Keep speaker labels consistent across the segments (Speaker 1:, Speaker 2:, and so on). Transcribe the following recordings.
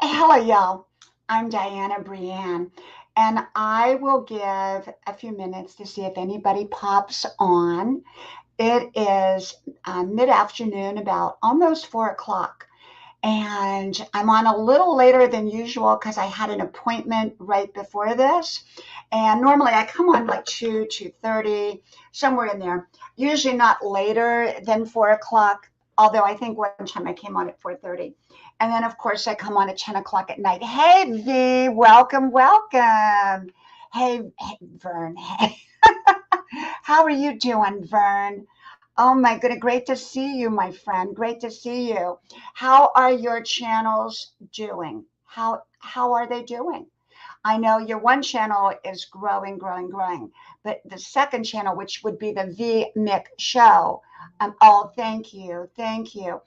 Speaker 1: Hello, y'all. I'm Diana Brienne, and I will give a few minutes to see if anybody pops on. It is mid afternoon, about almost 4 o'clock, and I'm on a little later than usual because I had an appointment right before this. And normally I come on like 2:30, somewhere in there. Usually not later than 4 o'clock, although I think one time I came on at 4:30. And then of course I come on at 10 o'clock at night. Hey V, welcome, welcome. Hey Vern. Hey. How are you doing, Vern? Oh my goodness, great to see you, my friend. Great to see you. How are your channels doing? How are they doing? I know your one channel is growing, growing, growing, but the second channel, which would be the V Mick Show, oh, thank you, thank you.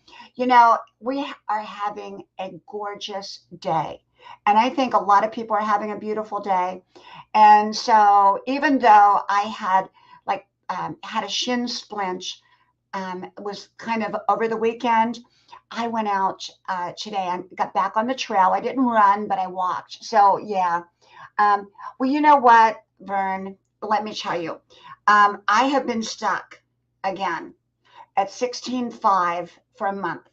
Speaker 1: We are having a gorgeous day, and I think a lot of people are having a beautiful day. And so, even though I had had a shin splint, was kind of over the weekend. I went out today and got back on the trail. I didn't run, but I walked. So, yeah. Well, you know what, Vern? Let me tell you. I have been stuck again at 16.5 for a month,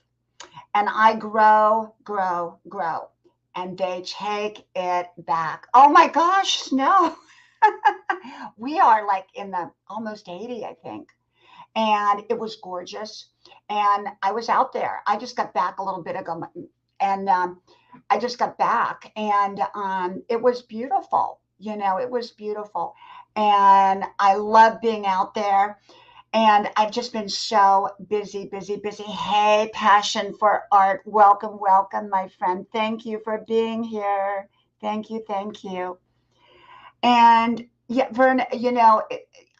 Speaker 1: and I grow, grow, grow, and they take it back. Oh my gosh, Snow. We are like in the almost 80, I think, and it was gorgeous. And I was out there. I just got back a little bit ago, and I just got back, and it was beautiful. It was beautiful, and I love being out there. And I've just been so busy, busy, busy. Hey, Passion for Art, welcome, welcome, my friend. Thank you for being here. Thank you, thank you. And yeah, Vern,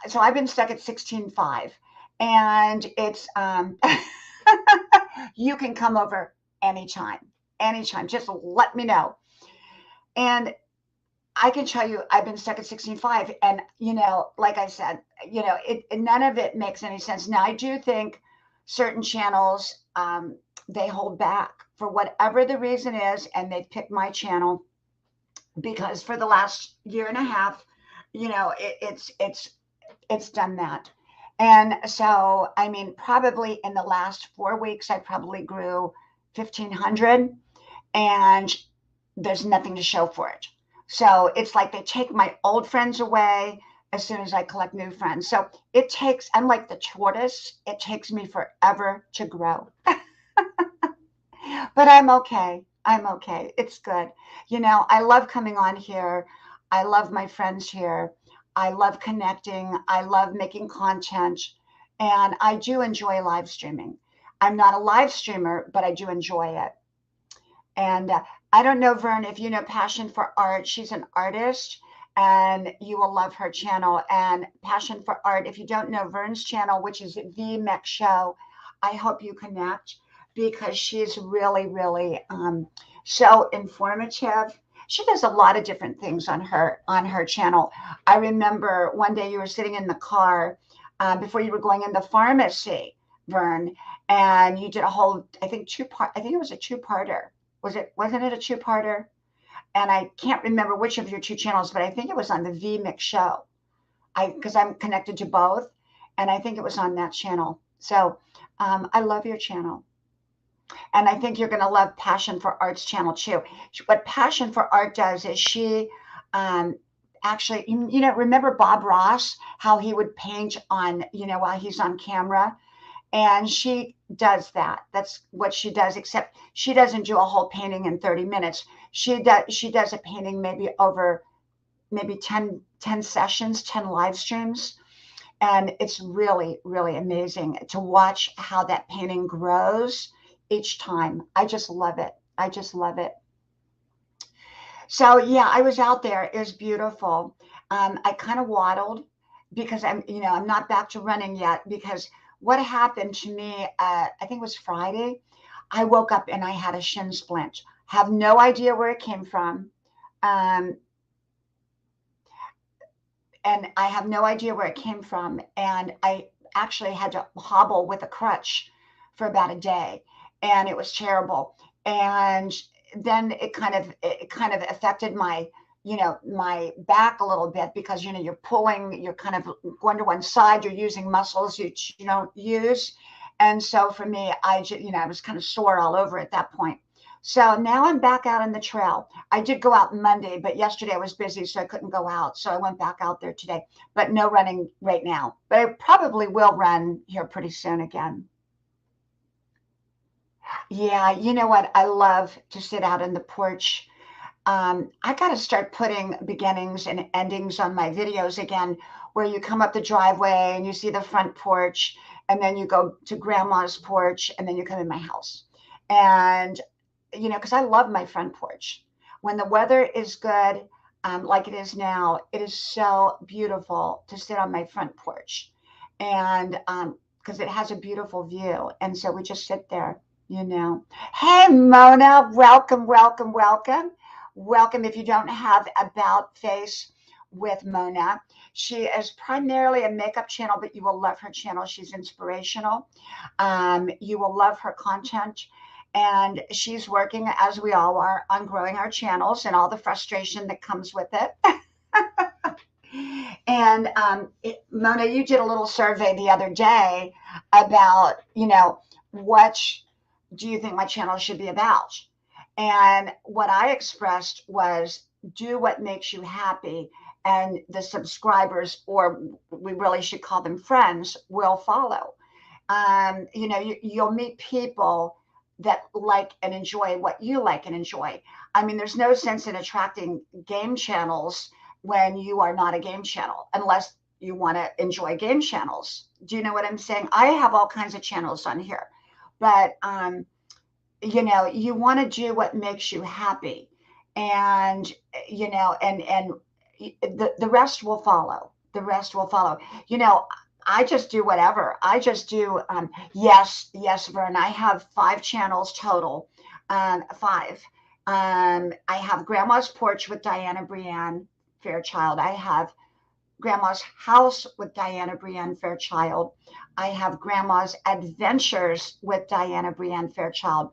Speaker 1: so I've been stuck at 16.5, and it's you can come over anytime, anytime. Just let me know. And I can tell you, I've been stuck at 16.5, and like I said, none of it makes any sense. Now, I do think certain channels they hold back for whatever the reason is, and they picked my channel because for the last year and a half, it's done that. And so, I mean, probably in the last 4 weeks, I probably grew 1,500, and there's nothing to show for it. So it's like they take my old friends away as soon as I collect new friends. So I'm like the tortoise, it takes me forever to grow. But I'm okay. I'm okay. It's good. I love coming on here. I love my friends here. I love connecting. I love making content. And I do enjoy live streaming. I'm not a live streamer, but I do enjoy it. And I don't know, Vern, if you know Passion for Art. She's an artist, and you will love her channel. And Passion for Art, if you don't know Vern's channel, which is The Mech Show, I hope you connect because she's really, really so informative. She does a lot of different things on her channel. I remember one day you were sitting in the car before you were going in the pharmacy, Vern, and you did a whole, I think I think it was a two-parter. Wasn't it a two-parter? And I can't remember which of your two channels, but I think it was on the V Mix Show. Because I'm connected to both, and I think it was on that channel. So I love your channel, and I think you're going to love Passion for Art's channel too. What Passion for Art does is she um, actually, remember Bob Ross, how he would paint on, while he's on camera, and she does that. That's what she does, except she doesn't do a whole painting in 30 minutes. She does a painting maybe over maybe 10 sessions, 10 live streams. And it's really, really amazing to watch how that painting grows each time. I just love it. I just love it. So yeah, I was out there. It was beautiful. I kind of waddled because I'm not back to running yet because what happened to me, I think it was Friday. I woke up and I had a shin splint. Have no idea where it came from. Um, and I have no idea where it came from. And I actually had to hobble with a crutch for about a day, and it was terrible. And then it kind of affected my, my back a little bit, because, you're pulling, you're kind of going to one side, you're using muscles you don't use. And so for me, I was kind of sore all over at that point. So now I'm back out on the trail. I did go out Monday, but yesterday I was busy, so I couldn't go out. So I went back out there today, but no running right now. But I probably will run here pretty soon again. Yeah, you know what? I love to sit out on the porch. I got to start putting beginnings and endings on my videos again, where you come up the driveway and you see the front porch, and then you go to grandma's porch, and then you come in my house. And, because I love my front porch. When the weather is good, like it is now, it is so beautiful to sit on my front porch. And because it has a beautiful view. And so we just sit there. Hey, Mona, welcome, welcome, welcome. Welcome. If you don't have About Face with Mona, she is primarily a makeup channel, but you will love her channel. She's inspirational. You will love her content. And she's working, as we all are, on growing our channels and all the frustration that comes with it. And Mona, you did a little survey the other day about, what do you think my channel should be about? And what I expressed was, do what makes you happy, and the subscribers, or we really should call them friends, will follow. You'll meet people that like and enjoy what you like and enjoy. I mean, there's no sense in attracting game channels when you are not a game channel, unless you want to enjoy game channels. Do you know what I'm saying? I have all kinds of channels on here, but you want to do what makes you happy, and the rest will follow. The rest will follow. I just do whatever. I just do. Yes, Vern. I have 5 channels total. 5. I have Grandma's Porch with Diana Brienne Fairchild. I have Grandma's House with Diana Brienne Fairchild. I have Grandma's Adventures with Diana Brienne Fairchild.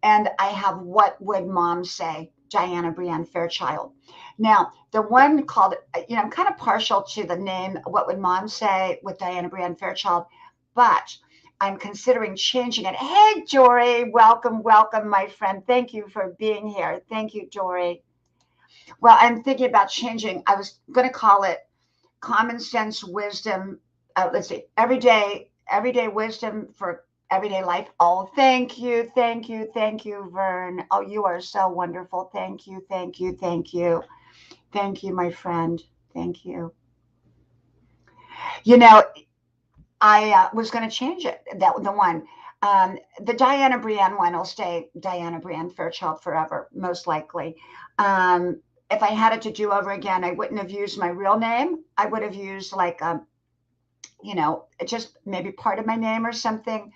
Speaker 1: And I have What Would Mom Say, Diana Brienne Fairchild. Now, the one called, I'm kind of partial to the name What Would Mom Say with Diana Brienne Fairchild, but I'm considering changing it. Hey, Dory, welcome, welcome, my friend. Thank you for being here. Thank you, Dory. Well, I'm thinking about changing. I was going to call it Common Sense Wisdom. Let's see, everyday wisdom for everyday life. Oh, thank you, thank you, thank you, Vern. Oh, you are so wonderful. Thank you, thank you, thank you. Thank you, my friend. Thank you. I was going to change it. The one. The Diana Brienne one will stay Diana Brienne Fairchild forever, most likely. If I had it to do over again, I wouldn't have used my real name. I would have used just maybe part of my name or something.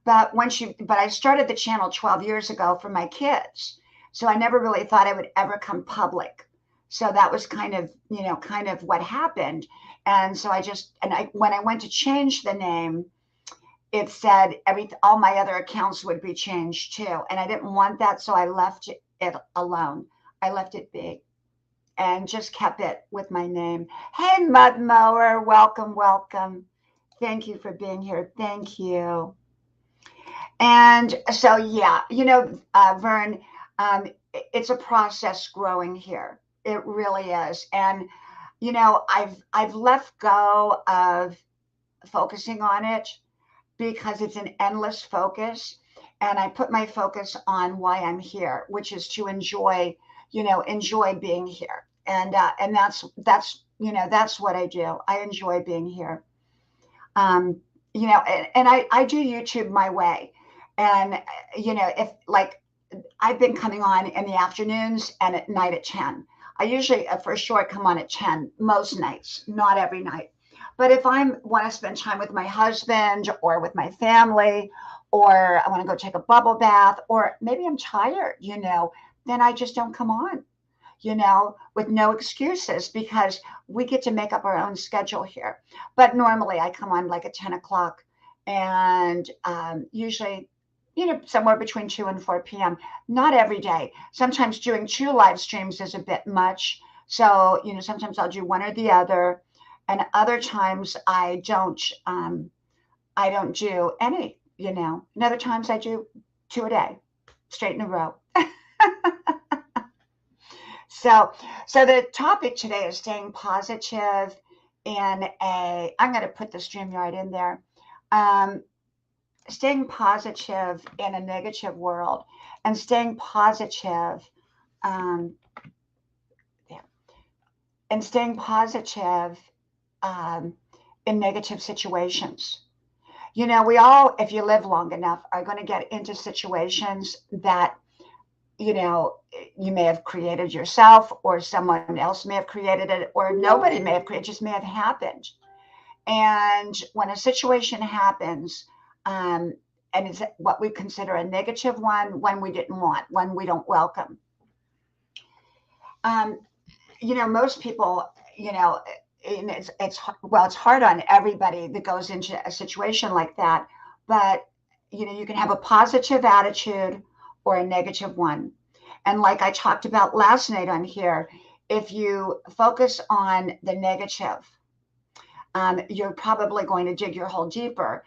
Speaker 1: But I started the channel 12 years ago for my kids. So I never really thought I would ever come public. So that was kind of what happened. And so when I went to change the name, it said all my other accounts would be changed too. And I didn't want that. So I left it alone. I left it big and just kept it with my name. Hey, Mud Mower, welcome, welcome. Thank you for being here. Thank you. And so, yeah, Vern, it's a process growing here. It really is. And, I've let go of focusing on it, because it's an endless focus. And I put my focus on why I'm here, which is to enjoy being here. And that's what I do. I enjoy being here. And I do YouTube my way. And, if I've been coming on in the afternoons and at night at 10. I usually, for sure, come on at 10 most nights, not every night. But if I want to spend time with my husband or with my family, or I want to go take a bubble bath, or maybe I'm tired, then I just don't come on, with no excuses, because we get to make up our own schedule here. But normally I come on at 10 o'clock, and usually somewhere between 2 and 4 p.m. Not every day. Sometimes doing 2 live streams is a bit much. So, sometimes I'll do one or the other. And other times I don't do any, And other times I do 2 a day, straight in a row. So the topic today is staying positive I'm going to put the StreamYard in there. Staying positive in a negative world, and staying positive, there, and staying positive in negative situations. We all, if you live long enough, are going to get into situations that you may have created yourself, or someone else may have created it, or nobody may have created it, just may have happened. And when a situation happens, and it's what we consider a negative one we didn't want, one we don't welcome. Most people, and it's hard on everybody that goes into a situation like that. But you can have a positive attitude or a negative one. And like I talked about last night on here, if you focus on the negative, you're probably going to dig your hole deeper.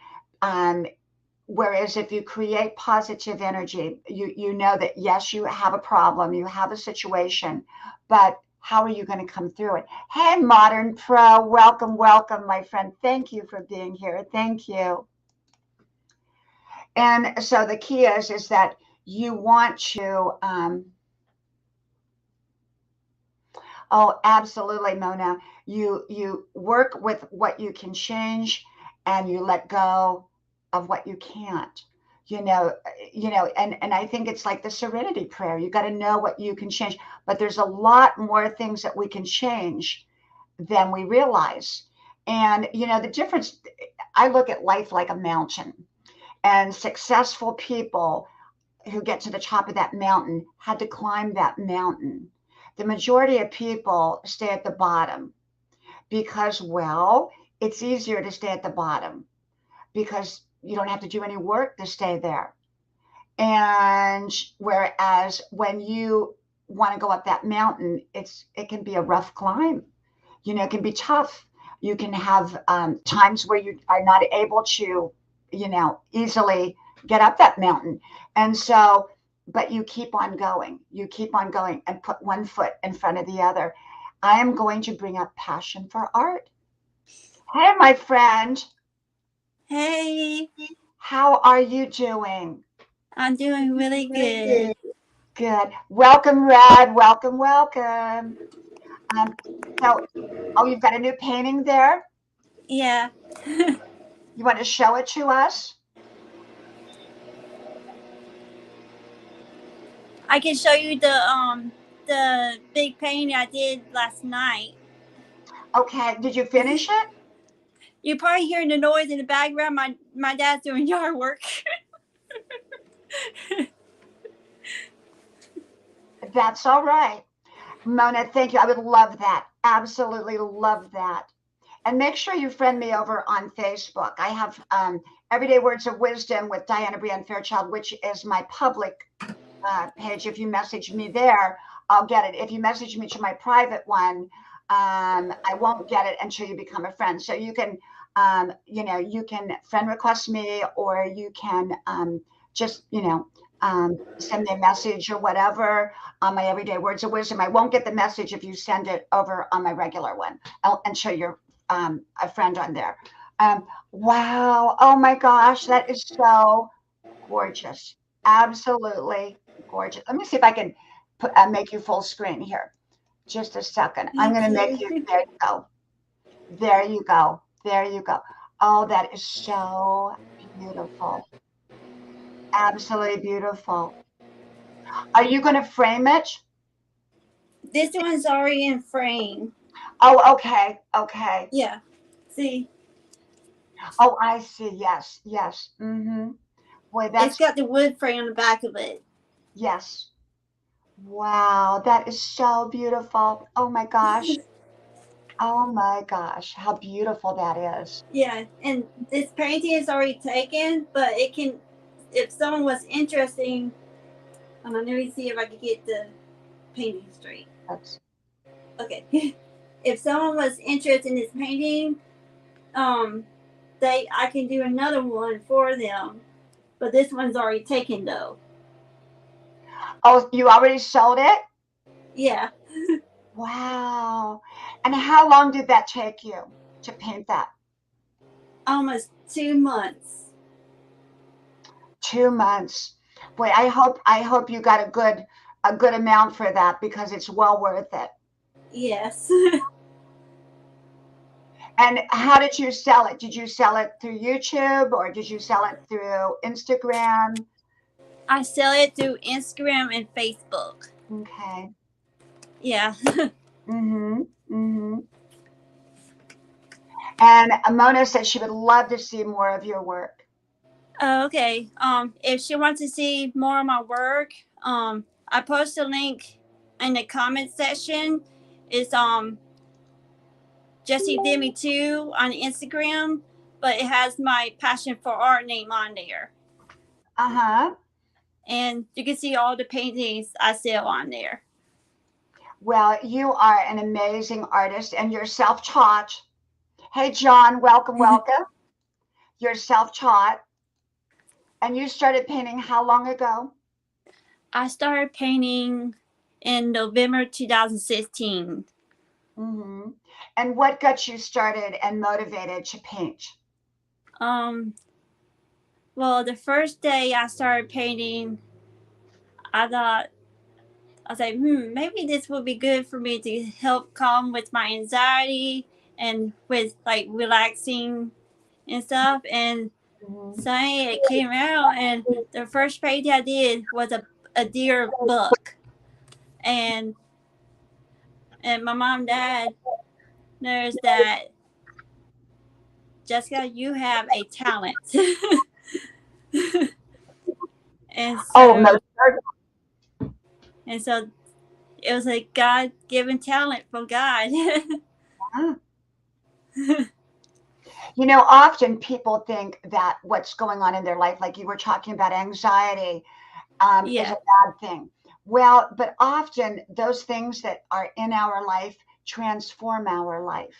Speaker 1: Whereas if you create positive energy, you know that, yes, you have a problem, you have a situation, but how are you going to come through it? Hey, Modern Pro, welcome, my friend. Thank you for being here. Thank you. And so the key is that you want to, oh, absolutely, Mona. You work with what you can change, and you let go of what you can't. And I think it's like the serenity prayer. You got to know what you can change, but there's a lot more things that we can change than we realize. And the difference, I look at life like a mountain, and successful people who get to the top of that mountain had to climb that mountain. The majority of people stay at the bottom because, well, it's easier to stay at the bottom because you don't have to do any work to stay there. And whereas when you want to go up that mountain, it can be a rough climb. It can be tough. You can have times where you are not able to, easily get up that mountain. And so, but you keep on going. You keep on going and put one foot in front of the other. I am going to bring up Passion for Art. Hey, my friend.
Speaker 2: Hey.
Speaker 1: How are you doing?
Speaker 2: I'm doing really good.
Speaker 1: Good. Welcome, Red. Welcome. So, you've got a new painting there?
Speaker 2: Yeah.
Speaker 1: You want to show it to us?
Speaker 2: I can show you the big painting I did last night.
Speaker 1: Okay. Did you finish it?
Speaker 2: You're probably hearing the noise in the background. My dad's doing yard work.
Speaker 1: That's all right. Mona, thank you. I would love that. Absolutely love that. And make sure you friend me over on Facebook. I have Everyday Words of Wisdom with Diana Brienne Fairchild, which is my public page. If you message me there, I'll get it. If you message me to my private one, I won't get it until you become a friend. So you can, you can friend request me, or you can just, send me a message or whatever on my Everyday Words of Wisdom. I won't get the message if you send it over on my regular one, and show you're a friend on there. Wow. Oh my gosh, that is so gorgeous. Absolutely gorgeous. Let me see if I can make you full screen here. Just a second. I'm going to make you. There you go. There you go. There you go. Oh, that is so beautiful. Absolutely beautiful. Are you going to frame it?
Speaker 2: This one's already in frame.
Speaker 1: Oh, okay. Okay.
Speaker 2: Yeah. See?
Speaker 1: Oh, I see. Yes. Yes. Mm-hmm. Boy, that's.
Speaker 2: It's got the wood frame on the back of it.
Speaker 1: Yes. Wow. That is so beautiful. Oh my gosh. Oh my gosh. How beautiful that is.
Speaker 2: Yeah. And this painting is already taken, but it can if someone was interesting, let me see if I can get the painting straight.
Speaker 1: That's,
Speaker 2: Okay. If someone was interested in this painting, I can do another one for them, but this one's already taken though.
Speaker 1: oh, you already sold it?
Speaker 2: Yeah,
Speaker 1: Wow. And how long did that take you to paint that?
Speaker 2: almost 2 months.
Speaker 1: 2 months. Boy, I hope you got a good amount for that because it's well worth it.
Speaker 2: Yes.
Speaker 1: And how did you sell it? Did you sell it through YouTube or did you sell it through Instagram?
Speaker 2: I sell it through Instagram and Facebook.
Speaker 1: Okay.
Speaker 2: Yeah.
Speaker 1: Mm-hmm. Mm-hmm. And Mona said she would love to see more of your work.
Speaker 2: Okay. If she wants to see more of my work, I post a link in the comment section. It's Jessie Did Me Too on Instagram, but it has my Passion for Art name on there.
Speaker 1: Uh-huh.
Speaker 2: And you can see all the paintings I sell on there.
Speaker 1: Well, you are an amazing artist and you're self-taught. Hey, John, welcome, welcome. You're self-taught. And you started painting how long ago?
Speaker 2: I started painting in November 2016.
Speaker 1: Mm-hmm. And what got you started and motivated to paint?
Speaker 2: Um, well, the first day I started painting, I was like, maybe this would be good for me to help calm with my anxiety and with like relaxing and stuff. And
Speaker 1: Mm-hmm.
Speaker 2: suddenly it came out, and the first painting I did was a deer buck. And my mom and dad noticed that, Jessica, you have a talent. and
Speaker 1: Oh,
Speaker 2: so
Speaker 1: most certainly.
Speaker 2: and so it was a God given talent from God.
Speaker 1: Often people think that what's going on in their life, like you were talking about anxiety, is
Speaker 2: Yeah.
Speaker 1: a bad thing. Well, but often those things that are in our life transform our life.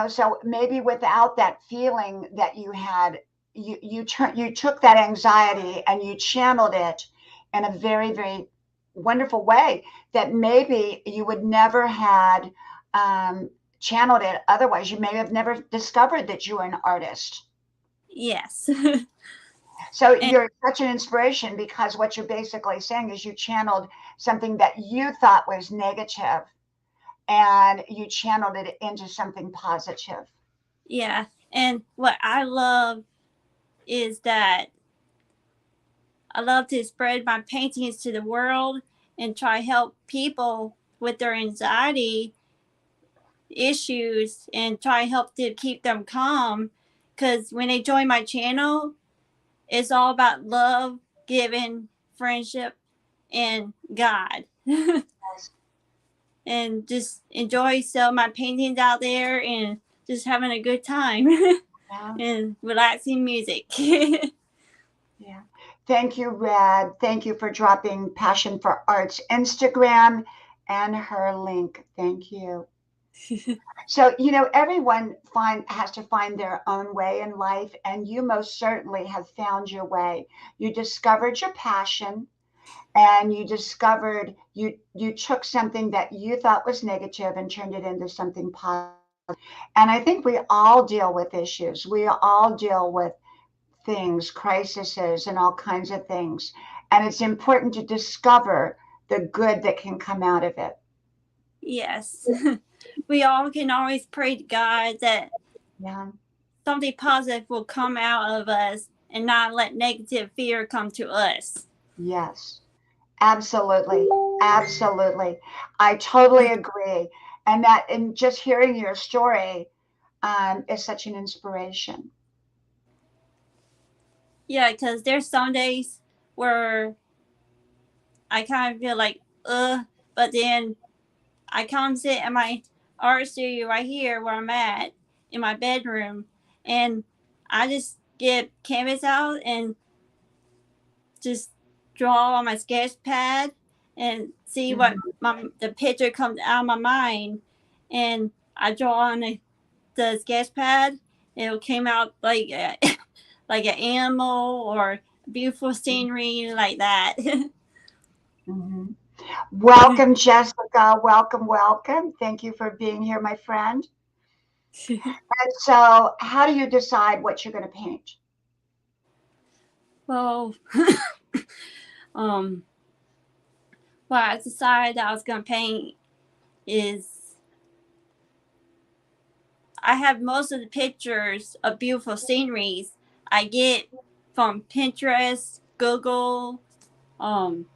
Speaker 1: So maybe without that feeling that you had, you took that anxiety and you channeled it in a very, very wonderful way that maybe you would never had channeled it otherwise. You may have never discovered that you were an artist.
Speaker 2: Yes.
Speaker 1: So
Speaker 2: and
Speaker 1: you're such an inspiration because what you're basically saying is you channeled something that you thought was negative and you channeled it into something positive.
Speaker 2: yeah. And what I love is that I love to spread my paintings to the world and try help people with their anxiety issues and try help to keep them calm. Because when they join my channel, it's all about love, giving, friendship, and God. And just enjoy selling my paintings out there and just having a good time
Speaker 1: Yeah.
Speaker 2: and relaxing music.
Speaker 1: Yeah. Thank you, Rad. Thank you for dropping Passion for Arts Instagram and her link. Thank you. So, everyone has to find their own way in life, and you most certainly have found your way. You discovered your passion, and you took something that you thought was negative and turned it into something positive. And I think we all deal with issues. We all deal with things, crises, and all kinds of things. And it's important to discover the good that can come out of it.
Speaker 2: Yes. We all can always pray to God that
Speaker 1: Yeah.
Speaker 2: something positive will come out of us and not let negative fear come to us.
Speaker 1: Yes. Absolutely. Absolutely. I totally agree. And just hearing your story is such an inspiration.
Speaker 2: Yeah, because there's some days where I kind of feel like, but then I come sit in my art studio right here where I'm at in my bedroom, and I just get canvas out and just draw on my sketch pad and see what the picture comes out of my mind, and I draw on the sketch pad. It came out like like an animal or beautiful scenery like that.
Speaker 1: Mm-hmm. Welcome, Jessica. Welcome, welcome. Thank you for being here, my friend. And so, how do you decide what you're going to paint?
Speaker 2: Well, um, what I decided I was going to paint is I have most of the pictures of beautiful sceneries I get from Pinterest, Google, um,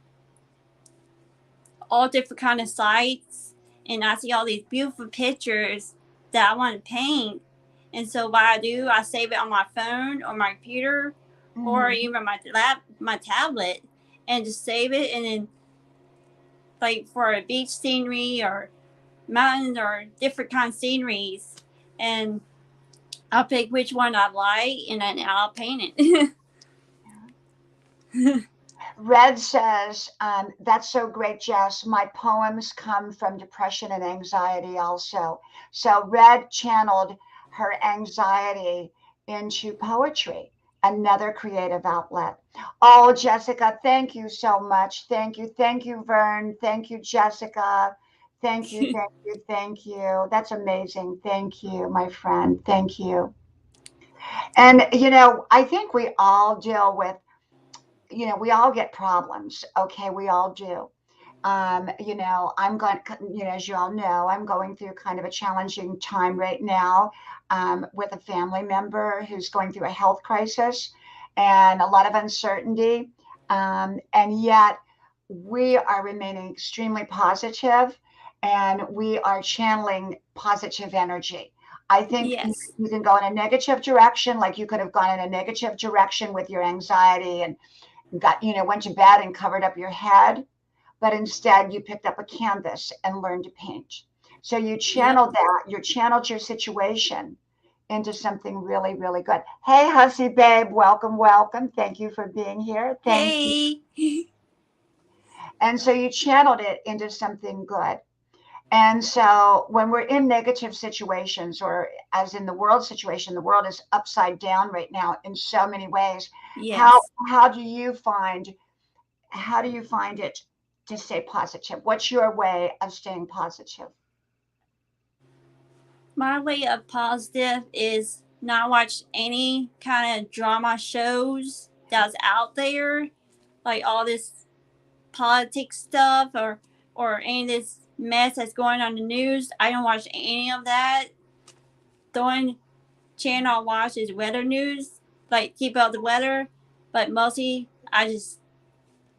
Speaker 2: all different kind of sites, and I see all these beautiful pictures that I want to paint. And so what I do, I save it on my phone or my computer, or even my tablet, and just save it. And then, like for a beach scenery or mountains or different kind of sceneries, and I'll pick which one I like, and then I'll paint it.
Speaker 1: Red says, that's so great, Jess. My poems come from depression and anxiety also. So Red channeled her anxiety into poetry, another creative outlet. Oh, Jessica, thank you so much. Thank you. Thank you, Vern. Thank you, Jessica. Thank you. Thank you. Thank you. That's amazing. Thank you, my friend. Thank you. And, I think we all deal with, we all get problems. Okay. We all do. I'm going, as you all know, I'm going through kind of a challenging time right now with a family member who's going through a health crisis and a lot of uncertainty. And yet we are remaining extremely positive and we are channeling positive energy. I think
Speaker 2: Yes.
Speaker 1: you can go in a negative direction, like you could have gone in a negative direction with your anxiety and went to bed and covered up your head, but instead you picked up a canvas and learned to paint. So you
Speaker 2: Yep.
Speaker 1: channeled your situation into something really, really good. Hey, Hussy Babe, welcome, welcome. Thank you for being here. Thank you.
Speaker 2: Hey.
Speaker 1: And so you channeled it into something good. And so when we're in negative situations, or as in the world situation, the world is upside down right now in so many ways. How
Speaker 2: Yes.
Speaker 1: how do you find how do you find it to stay positive? What's your way of staying positive?
Speaker 2: My way of positive is not watch any kind of drama shows that's out there, like all this politics stuff or any of this mess that's going on in the news. I don't watch any of that. The one channel I watch is weather news, like keep up the weather. But mostly I just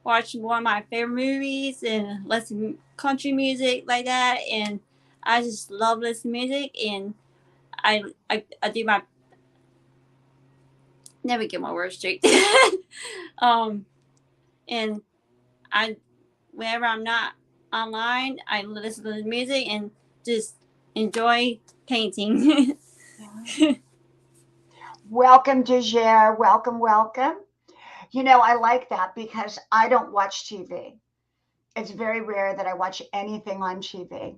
Speaker 2: watch one of my favorite movies and listen country music like that. And I just love listening to music, and I do my never get my words straight. um, and I whenever I'm not online, I listen to the music and just enjoy painting.
Speaker 1: Welcome, Dejere. Welcome, welcome. I like that because I don't watch TV. It's very rare that I watch anything on TV.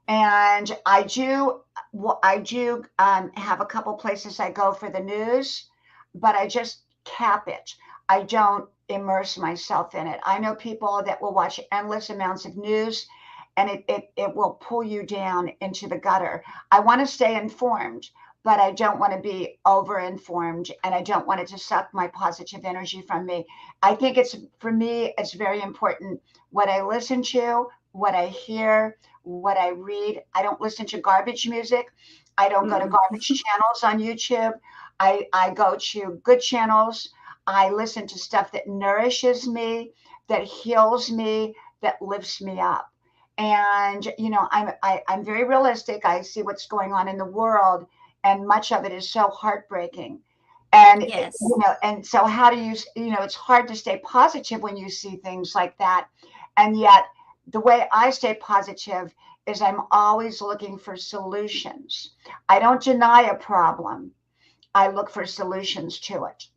Speaker 1: And I do have a couple places I go for the news, but I just cap it. I don't immerse myself in it. I know people that will watch endless amounts of news and it will pull you down into the gutter. I want to stay informed, but I don't want to be over informed and I don't want it to suck my positive energy from me. I think for me, it's very important what I listen to, what I hear, what I read. I don't listen to garbage music. I don't go to garbage channels on YouTube. I go to good channels. I listen to stuff that nourishes me, that heals me, that lifts me up. And I'm very realistic. I see what's going on in the world, and much of it is so heartbreaking. And
Speaker 2: Yes.
Speaker 1: and so how do it's hard to stay positive when you see things like that. And yet the way I stay positive is I'm always looking for solutions. I don't deny a problem. I look for solutions to it.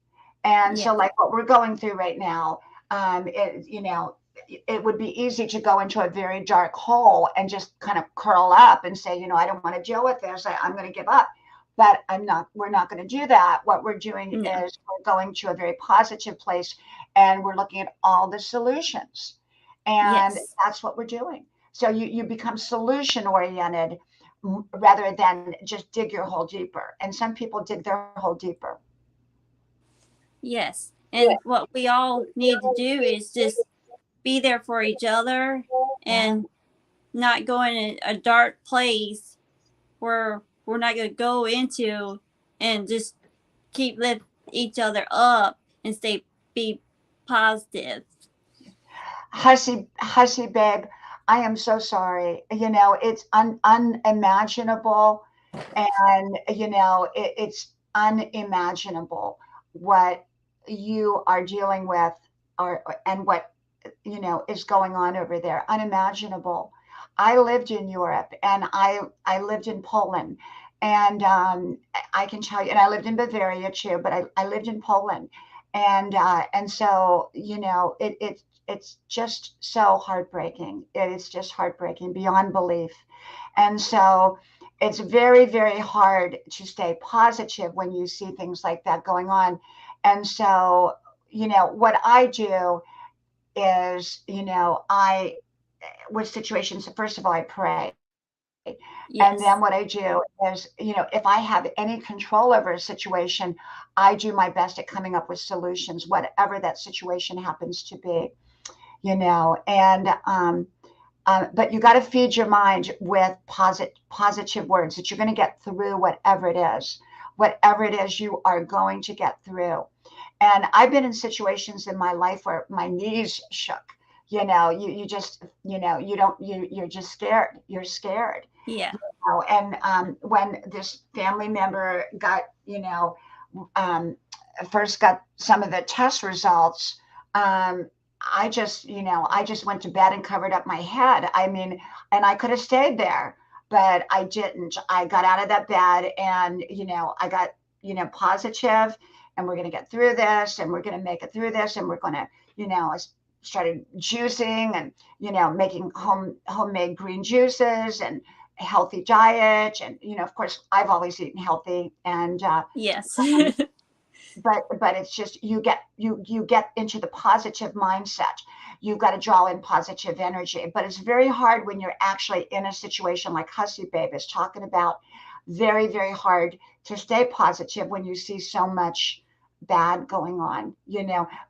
Speaker 1: And
Speaker 2: Yes.
Speaker 1: so, like what we're going through right now, it would be easy to go into a very dark hole and just kind of curl up and say, I don't want to deal with this. I'm going to give up. But we're not going to do that. What we're doing
Speaker 2: No.
Speaker 1: is we're going to a very positive place and we're looking at all the solutions. And
Speaker 2: Yes.
Speaker 1: that's what we're doing. So you become solution oriented rather than just dig your hole deeper. And some people dig their hole deeper.
Speaker 2: Yes. And what we all need to do is just be there for each other
Speaker 1: Yeah.
Speaker 2: and not go in a dark place where we're not going to go into, and just keep lift each other up and be positive.
Speaker 1: Hussy, babe, I am so sorry. It's unimaginable, and it's unimaginable what you are dealing with, and what is going on over there. Unimaginable. I lived in Europe, and I lived in Poland, and I can tell you, and I lived in Bavaria too, but I lived in Poland, and so it's just so heartbreaking. It is just heartbreaking beyond belief, and so it's very, very hard to stay positive when you see things like that going on. And so, what I do is, I, with situations, first of all, I pray. And then
Speaker 2: Yes.
Speaker 1: what I do is, if I have any control over a situation, I do my best at coming up with solutions, whatever that situation happens to be, and, but you got to feed your mind with positive words that you're going to get through whatever it is you are going to get through. And I've been in situations in my life where my knees shook. You just, you're just scared. You're scared.
Speaker 2: Yeah.
Speaker 1: And when this family member got, um, first got some of the test results, I just went to bed and covered up my head. I mean, and I could have stayed there, but I didn't. I got out of that bed and, I got, positive, and we're going to get through this, and we're going to make it through this, and we're going to, I started juicing and, making homemade green juices and a healthy diet. And, of course, I've always eaten healthy. And,
Speaker 2: Yes.
Speaker 1: um, but it's just you get into the positive mindset. You've got to draw in positive energy, but it's very hard when you're actually in a situation like Hussy Babe is talking about. Very, very hard to stay positive when you see so much bad going on,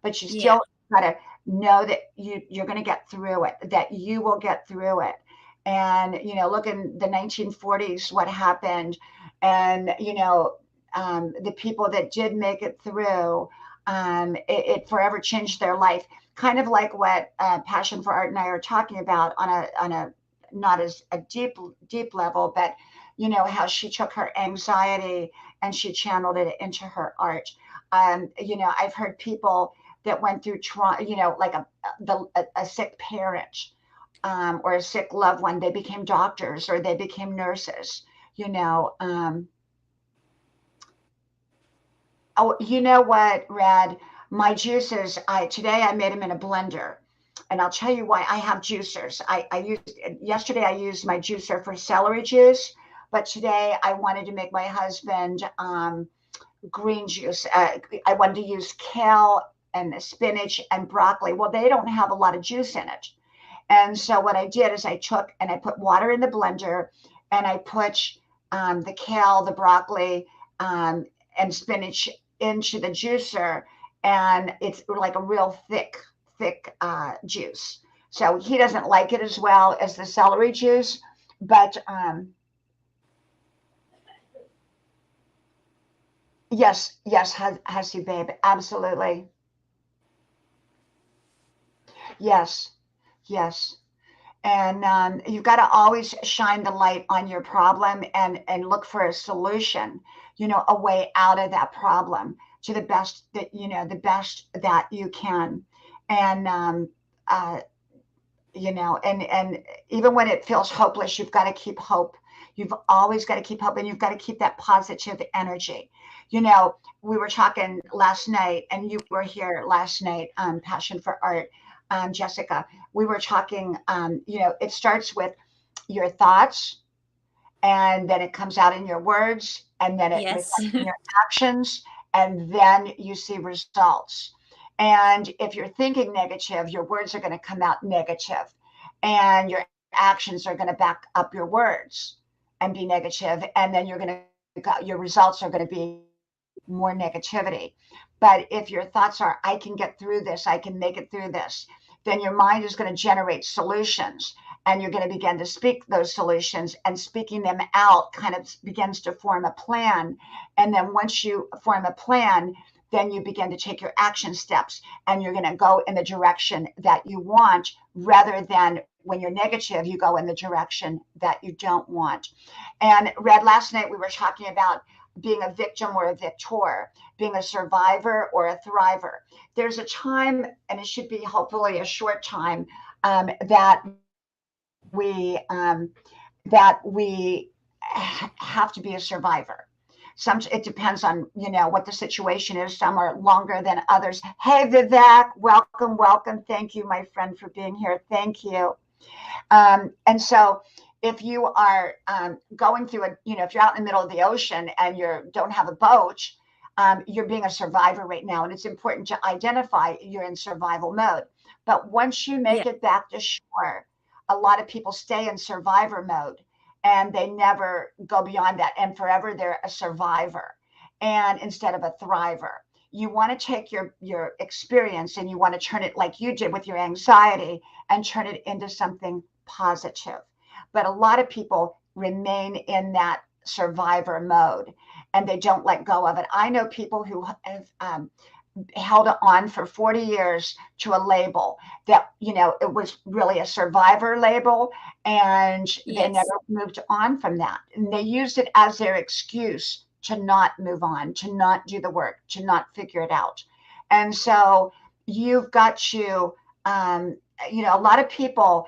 Speaker 1: but you
Speaker 2: Yeah.
Speaker 1: still got to know that you're going to get through it, that you will get through it. And look, in the 1940s what happened, and the people that did make it through, it forever changed their life. Kind of like what Passion for Art and I are talking about on a not as a deep level, but how she took her anxiety and she channeled it into her art. I've heard people that went through trauma, like a sick parent, or a sick loved one. They became doctors or they became nurses. You know, Oh, you know what, Rad? My juices, today I made them in a blender. And I'll tell you why I have juicers. I used yesterday I used my juicer for celery juice, but today I wanted to make my husband green juice. I wanted to use kale and spinach and broccoli. Well, they don't have a lot of juice in it. And so what I did is I took and I put water in the blender, and I put the kale, the broccoli, and spinach into the juicer, and it's like a real thick juice. So he doesn't like it as well as the celery juice, but yes, has he, babe? Absolutely. Yes, yes. And you've got to always shine the light on your problem, and look for a solution, a way out of that problem to the best that you can. And uh, and even when it feels hopeless, you've got to keep hope. You've always got to keep hope, and you've got to keep that positive energy. You know, we were talking last night, and you were here last night on Passion for Art, Jessica. We were talking, you know, it starts with your thoughts, and then it comes out in your words, and then it
Speaker 2: Yes.
Speaker 1: reflects in your actions, and then you see results. And if you're thinking negative, your words are going to come out negative, and your actions are going to back up your words and be negative, and then your results are going to be more negativity. But if your thoughts are, I can get through this, I can make it through this, then your mind is going to generate solutions, and you're going to begin to speak those solutions, and speaking them out kind of begins to form a plan. And then once you form a plan, then you begin to take your action steps, and you're going to go in the direction that you want, rather than when you're negative, you go in the direction that you don't want. And Red, last night we were talking about being a victim or a victor, being a survivor or a thriver. There's a time, and it should be hopefully a short time, that we that we have to be a survivor. Some, it depends on, you know, what the situation is. Some are longer than others. Hey Vivek, welcome, welcome. Thank you, my friend, for being here. Thank you. And so if you are going through a, you know, if you're out in the middle of the ocean and you don't have a boat, you're being a survivor right now. And it's important to identify you're in survival mode. But once you make
Speaker 2: Yeah.
Speaker 1: it back to shore, a lot of people stay in survivor mode, and they never go beyond that. And forever they're a survivor, and instead of a thriver. You want to take your experience, and you want to turn it, like you did with your anxiety, and turn it into something positive. But a lot of people remain in that survivor mode, and they don't let go of it. I know people who have held on for 40 years to a label that, you know, it was really a survivor label, and they never
Speaker 2: Yes.
Speaker 1: moved on from that. And they used it as their excuse to not move on, to not do the work, to not figure it out. And so you've got to, um, you know, a lot of people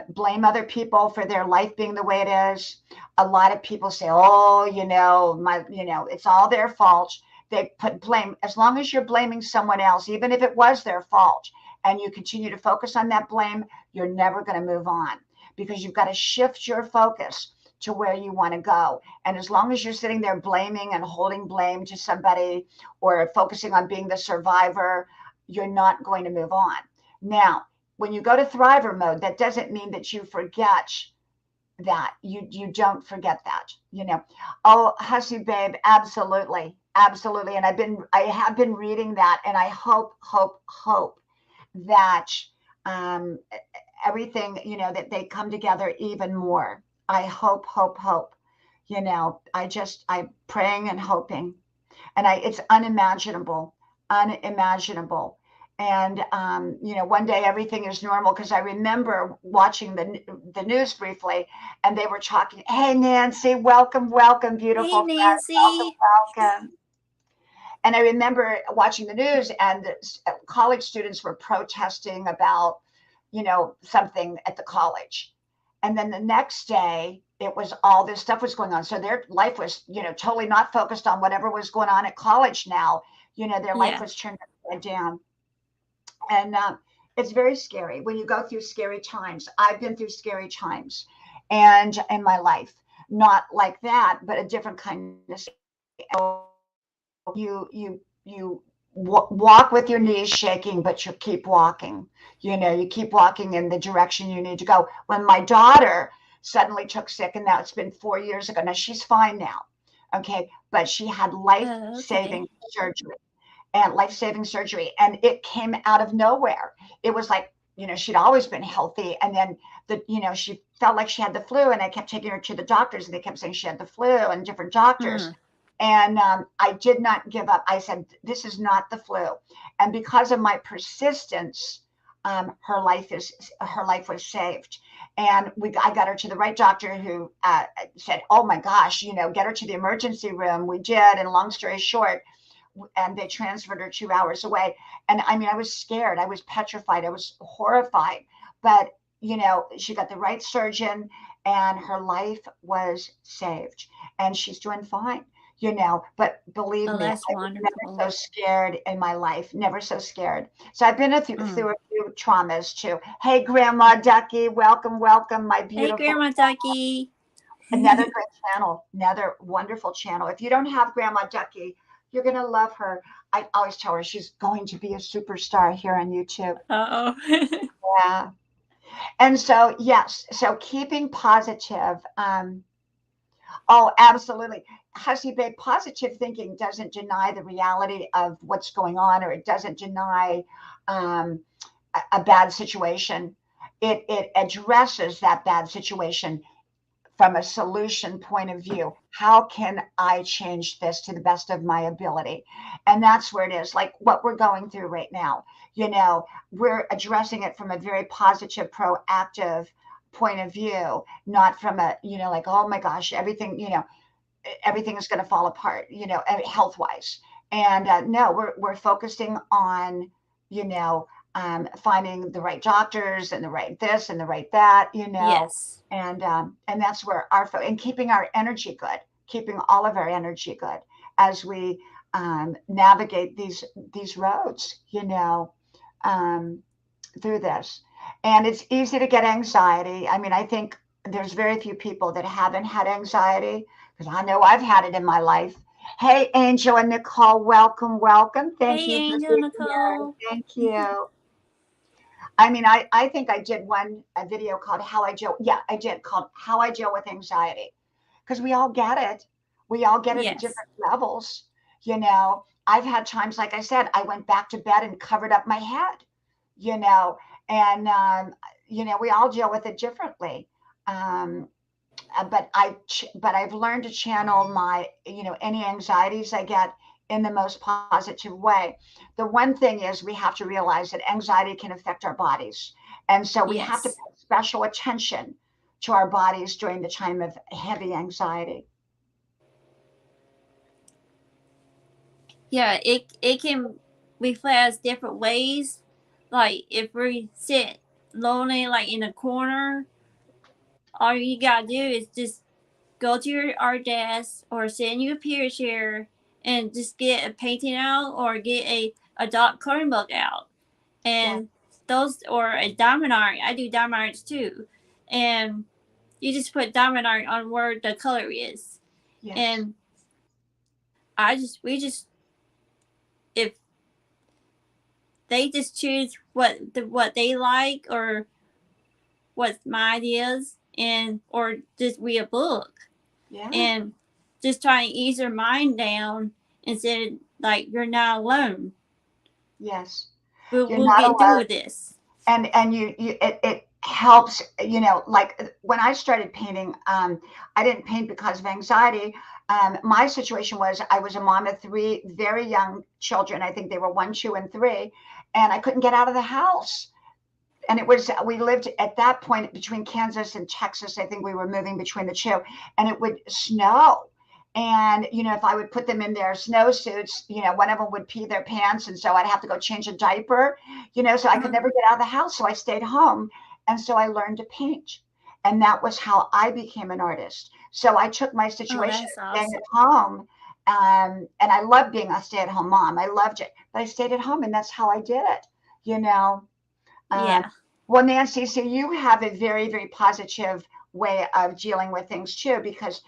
Speaker 1: blame other people for their life being the way it is. A lot of people say, oh, you know, it's all their fault. They put blame, as long as you're blaming someone else, even if it was their fault, and you continue to focus on that blame, you're never going to move on, because you've got to shift your focus to where you want to go. And as long as you're sitting there blaming and holding blame to somebody, or focusing on being the survivor, you're not going to move on. Now, when you go to thriver mode, that doesn't mean that you forget that. You don't forget that, you know. Oh, Hussy babe, absolutely, absolutely. And I have been reading that, and I hope that um everything, you know, that they come together even more. I hope, you know. I'm praying and hoping, and it's unimaginable. And you know, one day everything is normal, because I remember watching the news briefly, and they were talking. Hey Nancy, welcome, welcome,
Speaker 2: Hey,
Speaker 1: beautiful friend, welcome,
Speaker 2: Nancy.
Speaker 1: welcome. And I remember watching the news, and college students were protesting about, you know, something at the college. And then the next day, it was all this stuff was going on. So their life was, you know, totally not focused on whatever was going on at college now. You know, their life
Speaker 2: Yeah.
Speaker 1: was turned upside down. And it's very scary when you go through scary times. I've been through scary times, and in my life, not like that, but a different kind of scary. You walk with your knees shaking, but you keep walking. You know, you keep walking in the direction you need to go. When my daughter suddenly took sick, and now it's been 4 years ago. Now she's fine now, okay, but she had
Speaker 2: Oh, okay.
Speaker 1: life saving surgery, and it came out of nowhere. It was like, you know, she'd always been healthy, and then you know, she felt like she had the flu, and I kept taking her to the doctors, and they kept saying she had the flu, and different doctors.
Speaker 2: Mm.
Speaker 1: And I did not give up. I said, this is not the flu. And because of my persistence, her life was saved. And I got her to the right doctor, who said, oh my gosh, you know, get her to the emergency room. We did. And long story short, and they transferred her 2 hours away. And I mean, I was scared. I was petrified. I was horrified. But, you know, she got the right surgeon, and her life was saved, and she's doing fine. But believe
Speaker 2: Oh,
Speaker 1: me,
Speaker 2: that's
Speaker 1: I was
Speaker 2: wonderful.
Speaker 1: never so scared in my life, never so scared. So I've been through
Speaker 2: Mm.
Speaker 1: a few traumas too. Hey, Grandma Ducky, welcome, welcome, my
Speaker 2: Hey,
Speaker 1: beautiful.
Speaker 2: Grandma Ducky.
Speaker 1: Another great channel, another wonderful channel. If you don't have Grandma Ducky, you're going to love her. I always tell her she's going to be a superstar here on YouTube.
Speaker 2: Uh-oh.
Speaker 1: Yeah. And so, yes, so keeping positive. Oh, absolutely. Hussy Babe, positive thinking doesn't deny the reality of what's going on, or it doesn't deny um, a bad situation. It addresses that bad situation from a solution point of view. How can I change this to the best of my ability? And that's where it is, like what we're going through right now. We're addressing it from a very positive, proactive point of view, not from a, like, oh my gosh, everything is going to fall apart, health wise. And no, we're focusing on, you know, finding the right doctors and the right this and the right that,
Speaker 2: Yes.
Speaker 1: and that's where and keeping our energy good, keeping all of our energy good as we navigate these roads, um, through this. And it's easy to get anxiety. I mean, I think there's very few people that haven't had anxiety, because I know I've had it in my life. Hey, Angel and Nicole, welcome, welcome. Thank
Speaker 2: Hey,
Speaker 1: you for
Speaker 2: Angel
Speaker 1: being here.
Speaker 2: Nicole.
Speaker 1: Thank you. I mean, I think I did a video called How I Deal. Yeah, I did, called How I Deal with Anxiety, because we all get it. We all get it at
Speaker 2: Yes.
Speaker 1: different levels. I've had times, like I said, I went back to bed and covered up my head, you know, and, we all deal with it differently. Um, but I've learned to channel my, any anxieties I get in the most positive way. The one thing is, we have to realize that anxiety can affect our bodies, and so we have to
Speaker 2: Yes.
Speaker 1: pay special attention to our bodies during the time of heavy anxiety.
Speaker 2: Yeah, it can reflect different ways. Like if we sit lonely, like in a corner, all you gotta do is just go to our desk or sit in your peer chair and just get a painting out or get a dot coloring book out.
Speaker 1: Yeah.
Speaker 2: And those, or a diamond art. I do diamond arts too. And you just put diamond art on where the color is.
Speaker 1: Yes.
Speaker 2: And we just, if they just choose what they like or what my ideas, and or just read a book
Speaker 1: Yeah.
Speaker 2: and just try to ease their mind down and say, like, you're not alone.
Speaker 1: Yes. You're
Speaker 2: We'll
Speaker 1: not
Speaker 2: get
Speaker 1: alone.
Speaker 2: through this.
Speaker 1: And it helps, like when I started painting. I didn't paint because of anxiety. My situation was, I was a mom of three very young children. I think they were 1, 2, and 3, and I couldn't get out of the house. And we lived at that point between Kansas and Texas. I think we were moving between the two, and it would snow. And, if I would put them in their snowsuits, one of them would pee their pants. And so I'd have to go change a diaper, so I could never get out of the house. So I stayed home. And so I learned to paint. And that was how I became an artist. So I took my
Speaker 2: Oh,
Speaker 1: situation
Speaker 2: that's
Speaker 1: of staying
Speaker 2: awesome.
Speaker 1: at home. And I loved being a stay at home mom. I loved it. But I stayed at home, and that's how I did it, you know. Um,
Speaker 2: Yeah.
Speaker 1: well, Nancy, so you have a very, very positive way of dealing with things too, because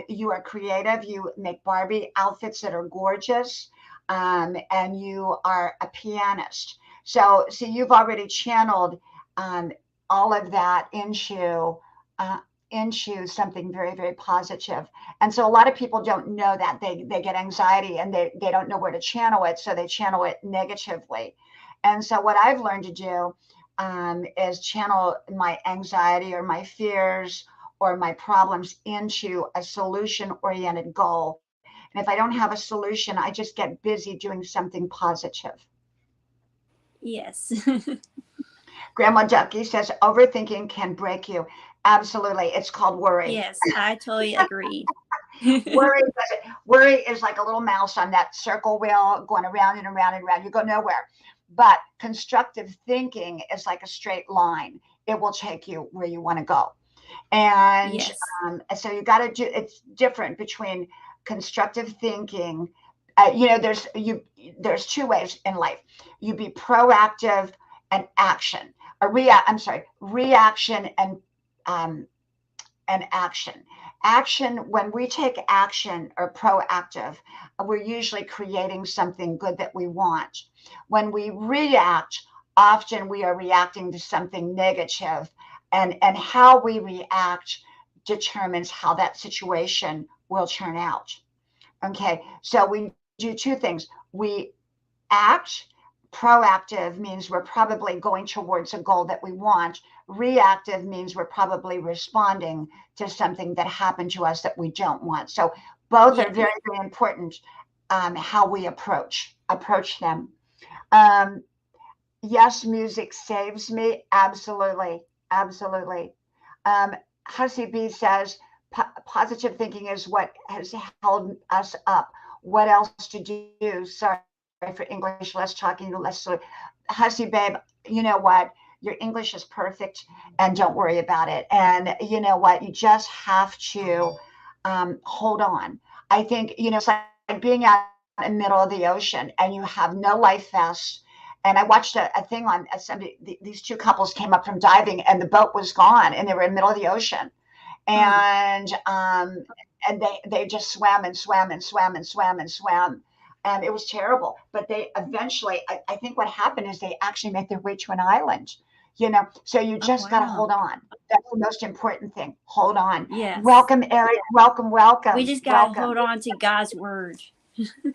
Speaker 1: you are creative. You make Barbie outfits that are gorgeous, and you are a pianist. So you've already channeled um, all of that uh, into something very, very positive. And so a lot of people don't know that they get anxiety, and they don't know where to channel it, so they channel it negatively. And so what I've learned to do is channel my anxiety or my fears or my problems into a solution oriented goal. And if I don't have a solution, I just get busy doing something positive.
Speaker 2: Yes.
Speaker 1: Grandma Ducky says overthinking can break you. Absolutely. It's called worry.
Speaker 2: Yes, I totally agreed.
Speaker 1: Worry is like a little mouse on that circle wheel going around and around and around. You go nowhere. But constructive thinking is like a straight line. It will take you where you want to go. And
Speaker 2: Yes.
Speaker 1: so you got to do, it's different between constructive thinking. There's two ways in life. You be proactive and action, reaction um, and action. Action, when we take action or proactive, we're usually creating something good that we want. When we react, often we are reacting to something negative, and how we react determines how that situation will turn out. Okay, so we do two things. We act. Proactive means we're probably going towards a goal that we want. Reactive means we're probably responding to something that happened to us that we don't want. So both are
Speaker 2: Yes.
Speaker 1: very, very important. How we approach them. Um, yes, music saves me. Absolutely, absolutely. Um, Hussy B says positive thinking is what has held us up. What else to do? Sorry for English, less talking, less. Hussy babe, you know what? Your English is perfect, and don't worry about it. And you know what? You just have to hold on. I think, it's like being out in the middle of the ocean and you have no life vest. And I watched a thing on somebody, these two couples came up from diving and the boat was gone and they were in the middle of the ocean.
Speaker 2: Mm.
Speaker 1: And they just swam and swam and swam and swam and swam, and it was terrible. But they eventually, I think what happened is they actually made their way to an island. So you
Speaker 2: Oh
Speaker 1: just got to
Speaker 2: wow.
Speaker 1: hold on. That's the most important thing. Hold on.
Speaker 2: Yes.
Speaker 1: Welcome, Eric. Welcome,
Speaker 2: We
Speaker 1: welcome,
Speaker 2: just gotta
Speaker 1: welcome.
Speaker 2: hold on to God's word.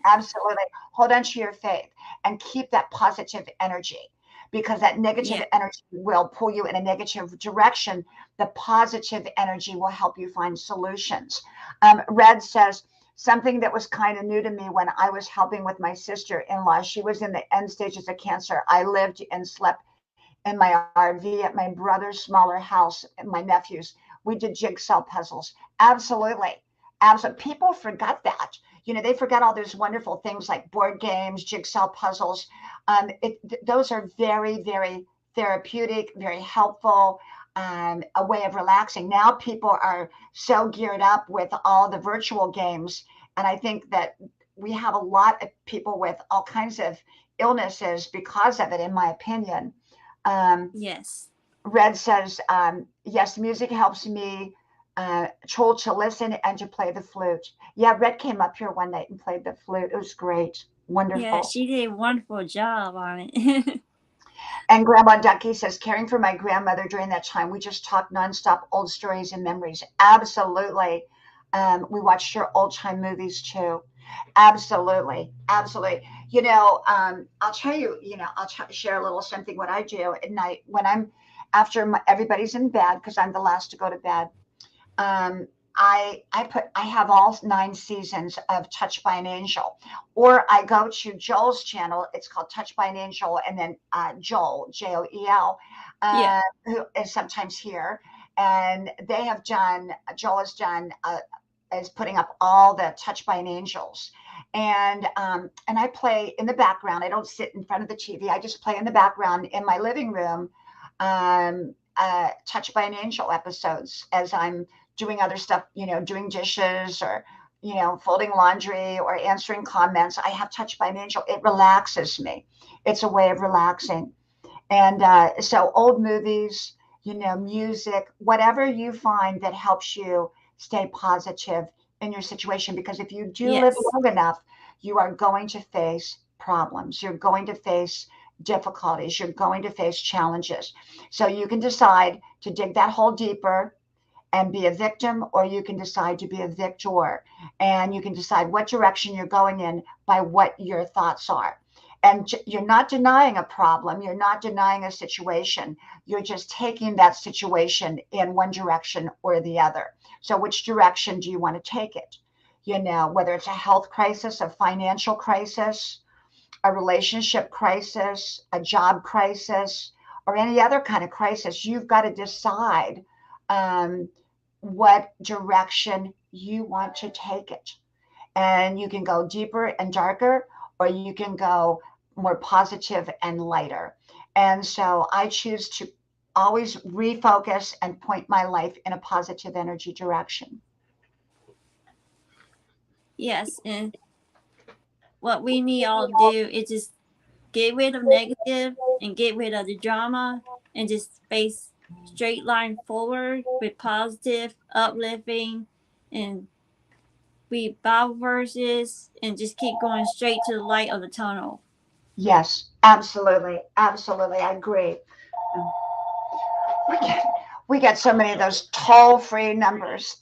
Speaker 1: Absolutely. Hold on to your faith and keep that positive energy, because that negative
Speaker 2: Yeah.
Speaker 1: energy will pull you in a negative direction. The positive energy will help you find solutions. Red says, something that was kind of new to me when I was helping with my sister in law. She was in the end stages of cancer. I lived and slept in my RV at my brother's smaller house, and my nephews. We did jigsaw puzzles. Absolutely. Absolutely. People forgot that. They forgot all those wonderful things like board games, jigsaw puzzles. Those are very, very therapeutic, very helpful, a way of relaxing. Now people are so geared up with all the virtual games. And I think that we have a lot of people with all kinds of illnesses because of it, in my opinion. Um,
Speaker 2: Yes.
Speaker 1: Red says, yes, music helps me told to listen and to play the flute. Yeah, Red came up here one night and played the flute. It was great.
Speaker 2: Yeah,
Speaker 1: Wonderful.
Speaker 2: she did a wonderful job on it.
Speaker 1: And Grandma Ducky says, caring for my grandmother during that time, we just talked nonstop old stories and memories. Absolutely. We watched her old time movies too. Absolutely. Absolutely. I'll tell you, share a little something what I do at night when I'm after everybody's in bed, because I'm the last to go to bed. um, I have all 9 seasons of Touched by an Angel, or I go to Joel's channel. It's called Touched by an Angel, and then Joel, Joel,
Speaker 2: Yeah.
Speaker 1: who is sometimes here, and they have done. Joel has done. Is putting up all the Touched by an Angels, and I play in the background. I don't sit in front of the TV. I just play in the background in my living room. Touched by an Angel episodes as I'm doing other stuff, doing dishes, or, folding laundry or answering comments. I have Touched by an Angel. It relaxes me. It's a way of relaxing. And so old movies, music, whatever you find that helps you stay positive in your situation. Because if you do live
Speaker 2: Yes.
Speaker 1: long enough, you are going to face problems. You're going to face difficulties. You're going to face challenges. So you can decide to dig that hole deeper and be a victim, or you can decide to be a victor. And you can decide what direction you're going in by what your thoughts are. And you're not denying a problem, you're not denying a situation, you're just taking that situation in one direction or the other. So, which direction do you want to take it? Whether it's a health crisis, a financial crisis, a relationship crisis, a job crisis, or any other kind of crisis, you've got to decide um, what direction you want to take it. And you can go deeper and darker, or you can go more positive and lighter. And so I choose to always refocus and point my life in a positive energy direction.
Speaker 2: Yes, and what we need all to do is just get rid of negative and get rid of the drama and just face straight line forward with positive, uplifting, and read Bible verses and just keep going straight to the light of the tunnel.
Speaker 1: Yes, absolutely. Absolutely. I agree. We get, we get so many of those toll-free numbers.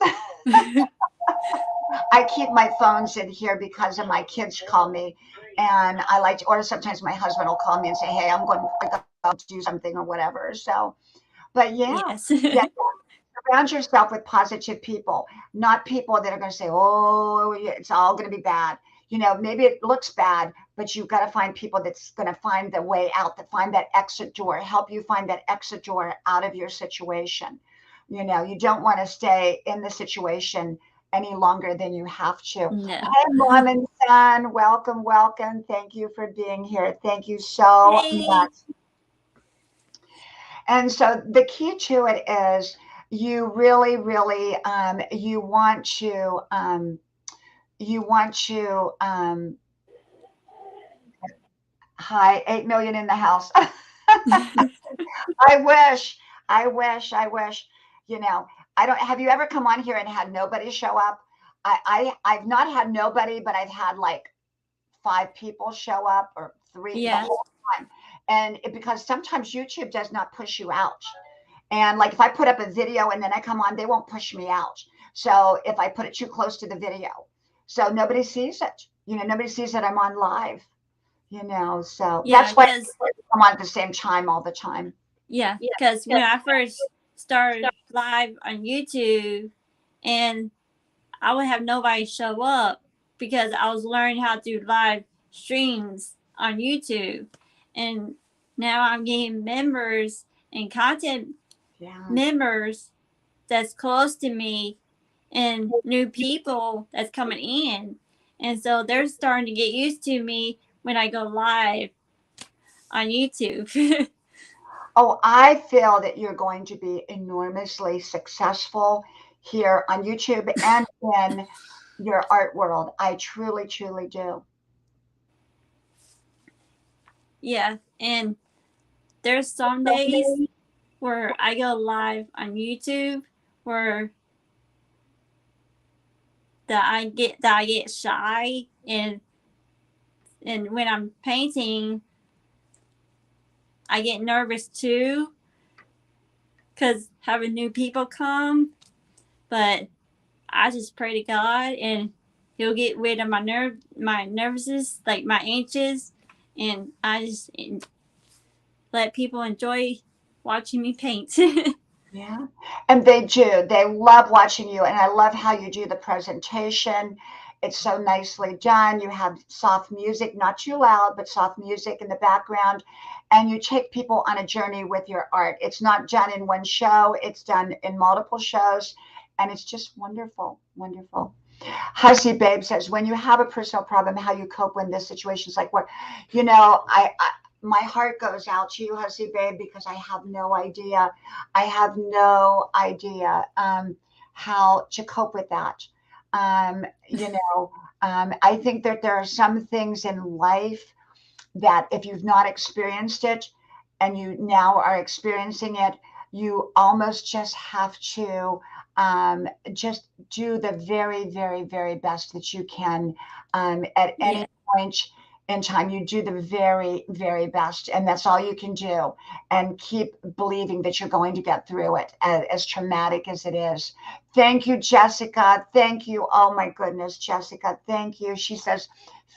Speaker 1: I keep my phones in here because of my kids call me, and I like to, or sometimes my husband will call me and say, "Hey, I'm going to go do something or whatever." So, but yeah,
Speaker 2: Yes.
Speaker 1: yeah, surround yourself with positive people, not people that are going to say, "Oh, it's all going to be bad." Maybe it looks bad, but you've got to find people that's going to find the way out, to find that exit door, help you find that exit door out of your situation. You don't want to stay in the situation any longer than you have to.
Speaker 2: No.
Speaker 1: Hey, mom and son, welcome, welcome. Thank you for being here. Thank you so
Speaker 2: Hey.
Speaker 1: much. And so the key to it is you really, really, you want to, hi, 8 million in the house. I wish, I wish, you know, I don't, have you ever come on here and had nobody show up? I've not had nobody, but I've had like 5 people show up or 3 the
Speaker 2: Yeah.
Speaker 1: whole time. Because sometimes YouTube does not push you out. And like if I put up a video and then I come on, they won't push me out. So if I put it too close to the video, so nobody sees it. Nobody sees that I'm on live. So
Speaker 2: Yeah,
Speaker 1: that's why
Speaker 2: because
Speaker 1: I come on at the same time all the time.
Speaker 2: when I first started live on YouTube, and I would have nobody show up because I was learning how to do live streams on YouTube, and now I'm getting members and content
Speaker 1: Yeah.
Speaker 2: members that's close to me and new people that's coming in, and so they're starting to get used to me when I go live on YouTube.
Speaker 1: Oh, I feel that you're going to be enormously successful here on YouTube and in your art world. I truly, truly do.
Speaker 2: Yeah, and there's some days where I go live on YouTube where that I get shy, and when I'm painting I get nervous too because having new people come, but I just pray to God and He'll get rid of my nervousness, like my inches, and I just let people enjoy watching me paint.
Speaker 1: Yeah. And they do. They love watching you. And I love how you do the presentation. It's so nicely done. You have soft music, not too loud, but soft music in the background. And you take people on a journey with your art. It's not done in one show, it's done in multiple shows. And it's just wonderful, wonderful. Hussy Babe says, when you have a personal problem, how you cope when this situation's like what? My heart goes out to you, Hussy Babe, because I have no idea. I have no idea how to cope with that. Um, you know, I think that there are some things in life that if you've not experienced it and you now are experiencing it, you almost just have to just do the very, very, very best that you can at
Speaker 2: Yeah.
Speaker 1: any point in time. You do the very, very best, and that's all you can do. And keep believing that you're going to get through it, as traumatic as it is. Thank you, Jessica. Thank you. Oh my goodness, Jessica. Thank you. She says,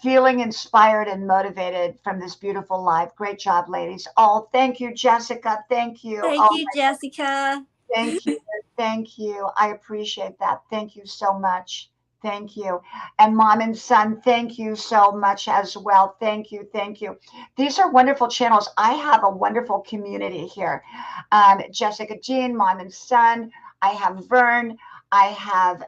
Speaker 1: feeling inspired and motivated from this beautiful live. Great job, ladies. Oh, thank you, Jessica. Thank you.
Speaker 2: Thank
Speaker 1: Oh,
Speaker 2: you, Jessica.
Speaker 1: thank you. Thank you. I appreciate that. Thank you so much. Thank you. And mom and son, thank you so much as well. Thank you. Thank you. These are wonderful channels. I have a wonderful community here. Jessica Jean, mom and son. I have Vern. I have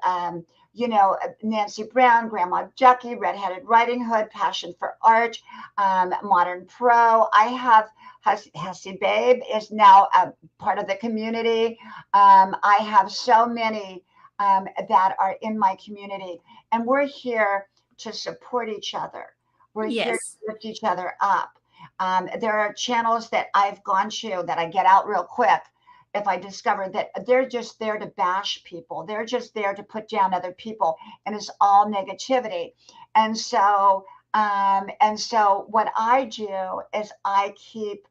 Speaker 1: Nancy Brown, Grandma Jackie, Redheaded Riding Hood, Passion for Art, Modern Pro. I have Hussy Babe is now a part of the community. I have so many that are in my community, and we're here to support each other. We're here
Speaker 2: Yes.
Speaker 1: to lift each other up. There are channels that I've gone to that I get out real quick if I discover that they're just there to bash people. They're just there to put down other people, and it's all negativity. And so what I do is I keep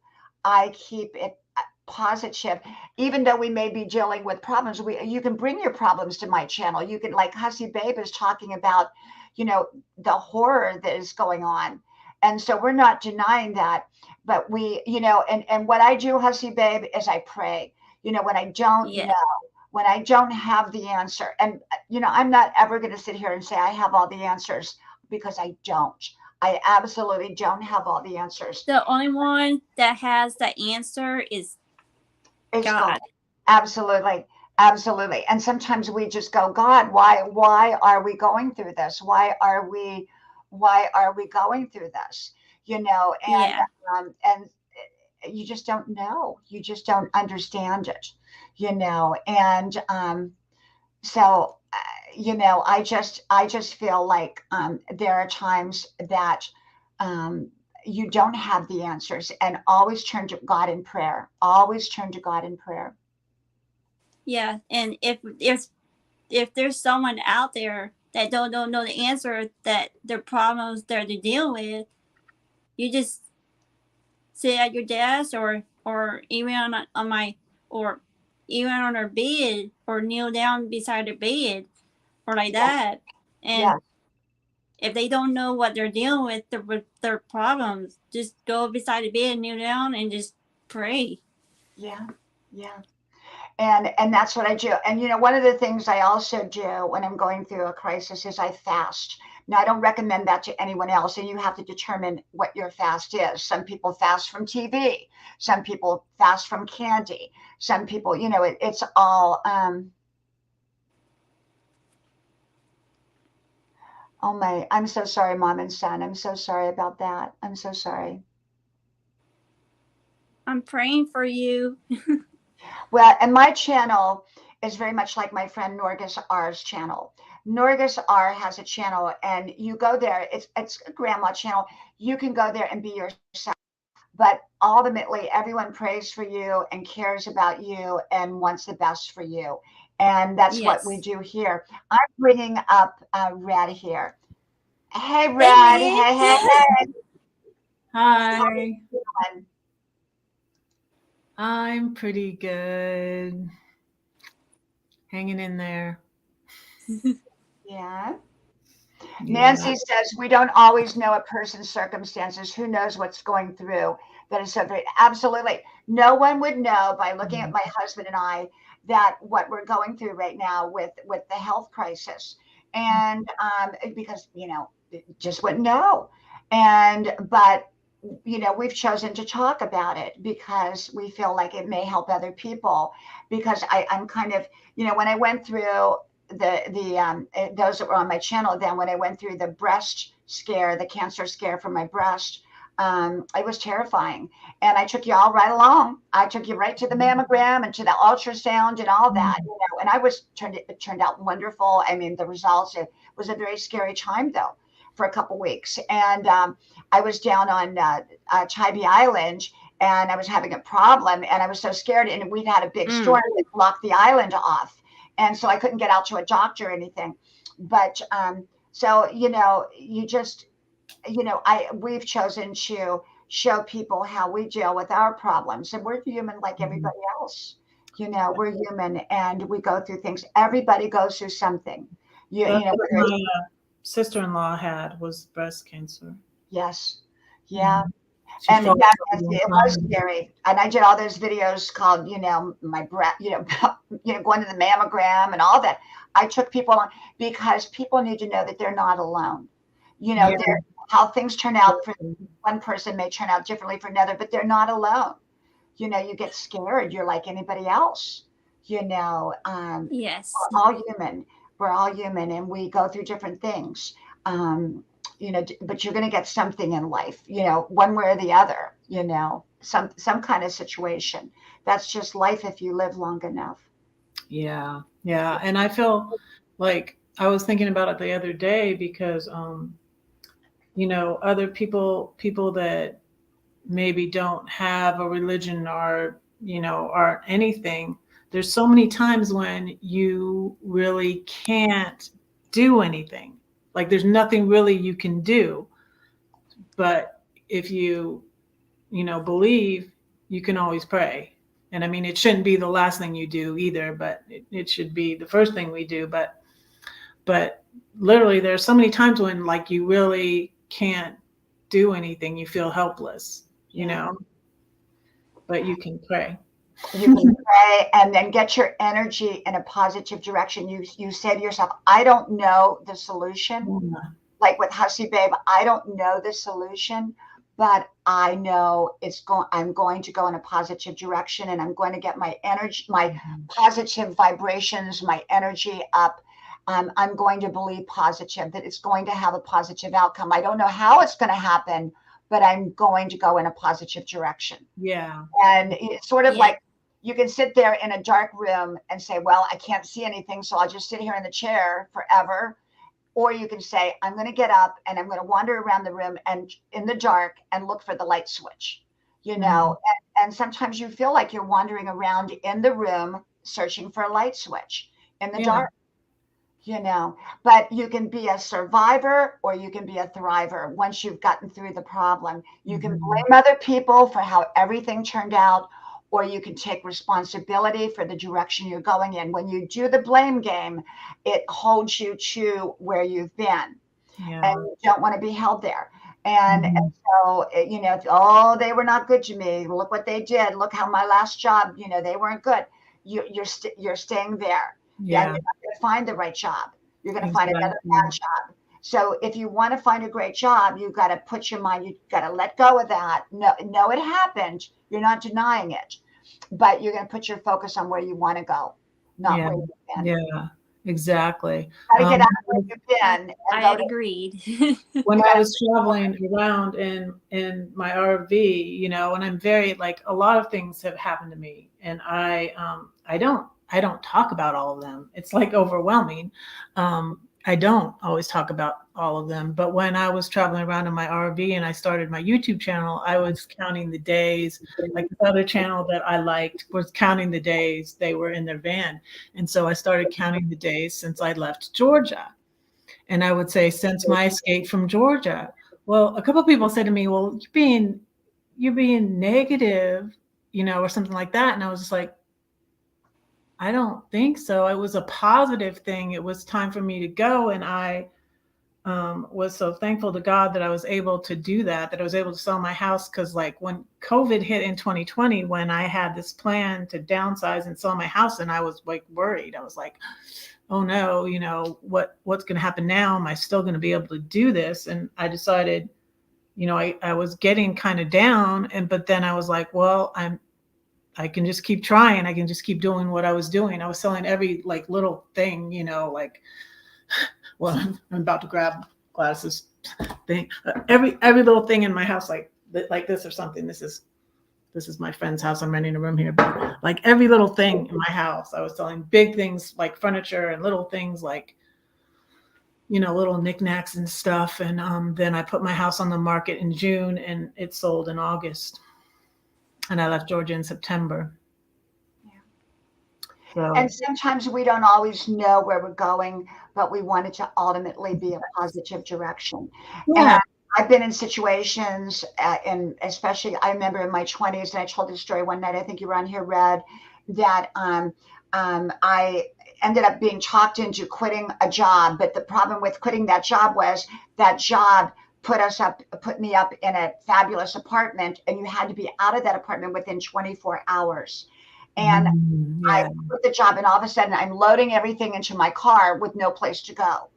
Speaker 1: it positive, even though we may be dealing with problems. You can bring your problems to my channel. You can, like Hussy Babe is talking about, the horror that is going on. And so we're not denying that, but and what I do, Hussy Babe, is I pray. When I don't
Speaker 2: Yeah.
Speaker 1: know, when I don't have the answer, and I'm not ever going to sit here and say I have all the answers, because I don't. I absolutely don't have all the answers.
Speaker 2: The only one that has the answer is
Speaker 1: It's God.
Speaker 2: God.
Speaker 1: Absolutely. Absolutely. And sometimes we just go, God, why are we going through this? Why are we going through this? And
Speaker 2: Yeah.
Speaker 1: and you just don't know. You just don't understand it. And so I just feel like there are times that um, you don't have the answers, and always turn to God in prayer. Always turn to God in prayer.
Speaker 2: Yeah. And if there's someone out there that don't know the answer that their problems that they're dealing with, you just sit at your desk or even on my or even on our bed or kneel down beside the bed or like
Speaker 1: Yeah,
Speaker 2: that.
Speaker 1: yeah,
Speaker 2: And if they don't know what they're dealing with their problems, just go beside the bed, kneel down, and just pray.
Speaker 1: yeah, yeah. And that's what I do. And one of the things I also do when I'm going through a crisis is I fast. Now, I don't recommend that to anyone else, and you have to determine what your fast is. Some people fast from TV. Some people fast from candy. Some people, it's all. Oh my! I'm so sorry, Mom and Son. I'm so sorry about that. I'm so sorry.
Speaker 2: I'm praying for you.
Speaker 1: Well, and my channel is very much like my friend Norgus R's channel. Norgus R has a channel, and you go there. It's a grandma channel. You can go there and be yourself. But ultimately, everyone prays for you and cares about you and wants the best for you. And that's what we
Speaker 2: Yes.
Speaker 1: do here. I'm bringing up Red here. Hey,
Speaker 2: Hey,
Speaker 1: Red.
Speaker 2: Red.
Speaker 1: Hey, hey, hey. How are
Speaker 3: Hi,
Speaker 1: you doing?
Speaker 3: I'm pretty good. Hanging in there.
Speaker 1: Yeah.
Speaker 3: Yeah.
Speaker 1: Nancy says, we don't always know a person's circumstances. Who knows what's going through? That is so very, absolutely. No one would know by looking at
Speaker 3: Mhm.
Speaker 1: my husband and I that what we're going through right now with the health crisis. And because, just wouldn't know. But, we've chosen to talk about it because we feel like it may help other people. Because I'm kind of, when I went through those that were on my channel, then when I went through the breast scare, the cancer scare from my breast, it was terrifying. And I took you all right along. I took you right to the mammogram and to the ultrasound and all that,
Speaker 3: Mhm.
Speaker 1: and it turned out wonderful. I mean, the results, it was a very scary time though, for a couple weeks. And I was down on Tybee Island, and I was having a problem, and I was so scared, and we'd had a big storm
Speaker 2: Mm.
Speaker 1: that blocked the island off, and so I couldn't get out to a doctor or anything. But so you just I we've chosen to show people how we deal with our problems, and we're human like
Speaker 3: Mhm.
Speaker 1: everybody else. We're human, and we go through things. Everybody goes through something.
Speaker 3: That's what
Speaker 1: Whether it's
Speaker 3: my sister-in-law had was breast cancer.
Speaker 1: yes, yeah.
Speaker 3: Mhm. She
Speaker 1: And
Speaker 3: fought
Speaker 1: yeah,
Speaker 3: for a long
Speaker 1: it was
Speaker 3: time.
Speaker 1: scary. And I did all those videos called, my breath, going to the mammogram and all that. I took people on because people need to know that they're not alone.
Speaker 3: Yeah.
Speaker 1: They're how things turn out for one person may turn out differently for another, but they're not alone. You get scared. You're like anybody else.
Speaker 2: Yes.
Speaker 1: We're all human. We're all human and we go through different things. But you're going to get something in life, one way or the other, some kind of situation. That's just life if you live long enough.
Speaker 3: Yeah. Yeah. And I feel like I was thinking about it the other day because, other people that maybe don't have a religion or, or anything, there's so many times when you really can't do anything. Like there's nothing really you can do. But if you believe, you can always pray. And I mean, it shouldn't be the last thing you do either, but it should be the first thing we do. But literally there's so many times when like you really can't do anything. You feel helpless, but you can pray.
Speaker 1: You can pray and then get your energy in a positive direction. You say to yourself, I don't know the solution.
Speaker 3: Yeah.
Speaker 1: Like with Hussy Babe, I don't know the solution, but I know I'm going to go in a positive direction, and I'm going to get my energy, my positive vibrations, my energy up. I'm going to believe positive, that it's going to have a positive outcome. I don't know how it's going to happen, but I'm going to go in a positive direction.
Speaker 3: Yeah.
Speaker 1: And it's sort of
Speaker 2: Yeah.
Speaker 1: like you can sit there in a dark room and say, well, I can't see anything, so I'll just sit here in the chair forever. Or you can say, I'm going to get up and I'm going to wander around the room and in the dark and look for the light switch, and sometimes you feel like you're wandering around in the room searching for a light switch in the dark, but you can be a survivor or you can be a thriver once you've gotten through the problem. You can blame other people for how everything turned out, or you can take responsibility for the direction you're going in. When you do the blame game, it holds you to where you've been, and you don't want to be held there. And so, they were not good to me. Look what they did. Look how my last job, they weren't good. You're staying there. Yeah, you're not going to find the right job. You're going to find another bad job. So if you want to find a great job, you've got to put your mind, you've got to let go of that. No, it happened. You're not denying it, but you're going to put your focus on where you want to go, not where you've been.
Speaker 3: Yeah, exactly.
Speaker 1: Got to get out of where you've been.
Speaker 2: I had agreed.
Speaker 3: When I was traveling around in my RV, and I'm very like a lot of things have happened to me, and I don't talk about all of them. It's like overwhelming. I don't always talk about all of them, but when I was traveling around in my RV and I started my YouTube channel, I was counting the days. Like the other channel that I liked was counting the days they were in their van. And so I started counting the days since I left Georgia. And I would say, since my escape from Georgia. Well, a couple of people said to me, well, you're being negative, or something like that. And I was just like, I don't think so. It was a positive thing. It was time for me to go. And I was so thankful to God that I was able to do that I was able to sell my house. Because like when COVID hit in 2020, when I had this plan to downsize and sell my house, and I was like worried. I was like, oh no, what's going to happen now? Am I still going to be able to do this? And I decided, I was getting kind of down. But then I was like, well, I can just keep trying. I can just keep doing what I was doing. I was selling every like little thing, well, I'm about to grab Gladys's thing. Every little thing in my house, like this or something. This is my friend's house. I'm renting a room here, but like every little thing in my house, I was selling big things like furniture and little things like, little knickknacks and stuff. And then I put my house on the market in June and it sold in August. And I left Georgia in September. So.
Speaker 1: And sometimes we don't always know where we're going, but we want it to ultimately be a positive direction.
Speaker 3: Yeah.
Speaker 1: And I've been in situations, and especially I remember in my 20s, and I told this story one night, I think you were on here, Red, that I ended up being talked into quitting a job. But the problem with quitting that job was that job put me up in a fabulous apartment, and you had to be out of that apartment within 24 hours. And I quit the job, and all of a sudden I'm loading everything into my car with no place to go.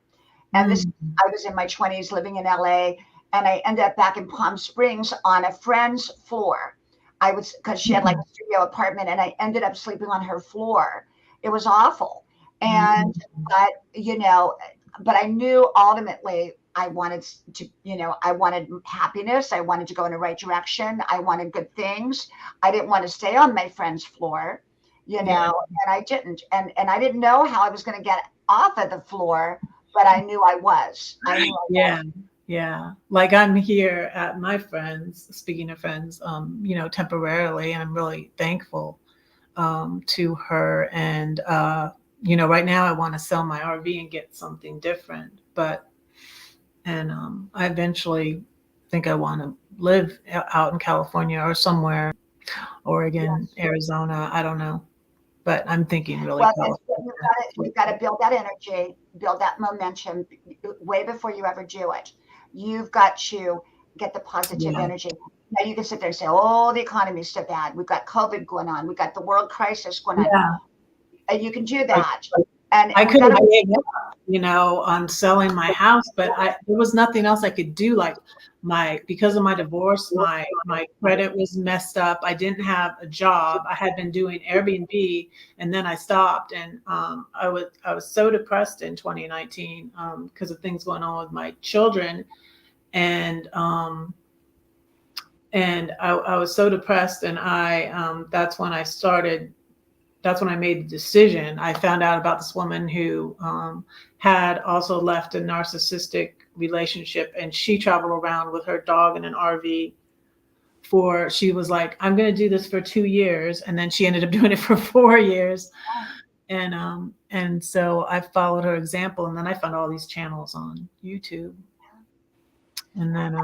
Speaker 1: And I was in my 20s living in LA, and I ended up back in Palm Springs on a friend's floor. Because she had like a studio apartment, and I ended up sleeping on her floor. It was awful. And, but, but I knew ultimately I wanted to, I wanted happiness. I wanted to go in the right direction. I wanted good things. I didn't want to stay on my friend's floor, and I didn't. And I didn't know how I was going to get off of the floor, but I knew I was. I knew I was.
Speaker 3: Yeah. Like I'm here at my friends, speaking of friends, temporarily, and I'm really thankful to her. And, right now I want to sell my RV and get something different, I eventually think I want to live out in California or somewhere, Oregon, Arizona. I don't know, but I'm thinking really
Speaker 1: Well, you've got to build that energy, build that momentum way before you ever do it. You've got to get the positive energy. Now you can sit there and say, "Oh, the economy is so bad. We've got COVID going on. We've got the world crisis going on." And you can do that. And
Speaker 3: I could have gave up, on selling my house, but there was nothing else I could do. Like because of my divorce, my credit was messed up. I didn't have a job. I had been doing Airbnb, and then I stopped. And I was so depressed in 2019 because of things going on with my children, and I was so depressed, and that's when I made the decision. I found out about this woman who had also left a narcissistic relationship, and she traveled around with her dog in an RV she was like, I'm going to do this for 2 years. And then she ended up doing it for 4 years. And so I followed her example, and then I found all these channels on YouTube. And then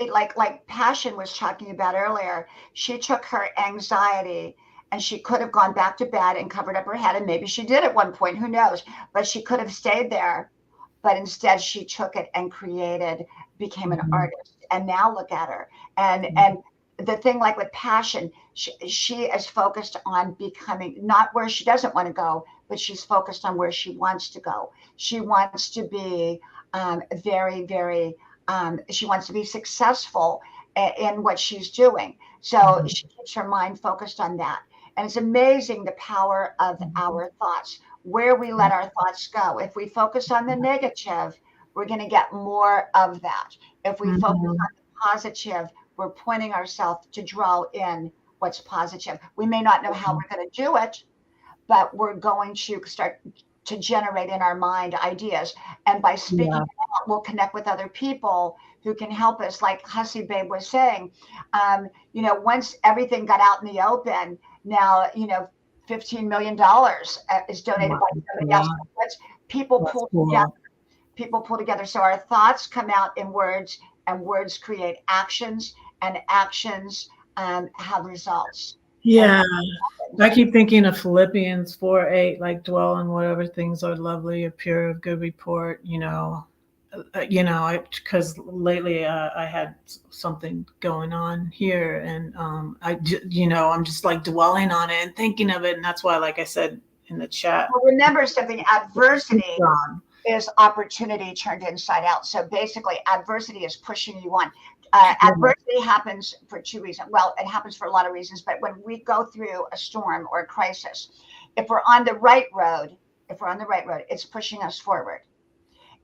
Speaker 1: like Passion was talking about earlier, she took her anxiety, and she could have gone back to bed and covered up her head, and maybe she did at one point, who knows, but she could have stayed there. But instead she took it and became an artist. And now look at her. And the thing, like with Passion, she is focused on becoming not where she doesn't want to go, but she's focused on where she wants to go. She wants to be very, very she wants to be successful in what she's doing. So she keeps her mind focused on that. And it's amazing the power of our thoughts, where we let our thoughts go. If we focus on the negative, we're going to get more of that. If we focus on the positive, we're pointing ourselves to draw in what's positive. We may not know how we're going to do it, but we're going to start to generate in our mind ideas. And by speaking out, we'll connect with other people who can help us. Like Hussy Babe was saying, once everything got out in the open, now, $15 million is donated by somebody else. People pull together. People pull together. So our thoughts come out in words, and words create actions, and actions have results.
Speaker 3: Yeah. I keep thinking of Philippians 4:8, like dwell on whatever things are lovely, or pure, of good report, because lately I had something going on here, and I'm just like dwelling on it and thinking of it. And that's why, like I said in the chat,
Speaker 1: well, remember something, adversity is opportunity turned inside out. So basically adversity is pushing you on. Adversity happens for 2 reasons. Well, it happens for a lot of reasons, but when we go through a storm or a crisis, if we're on the right road, it's pushing us forward.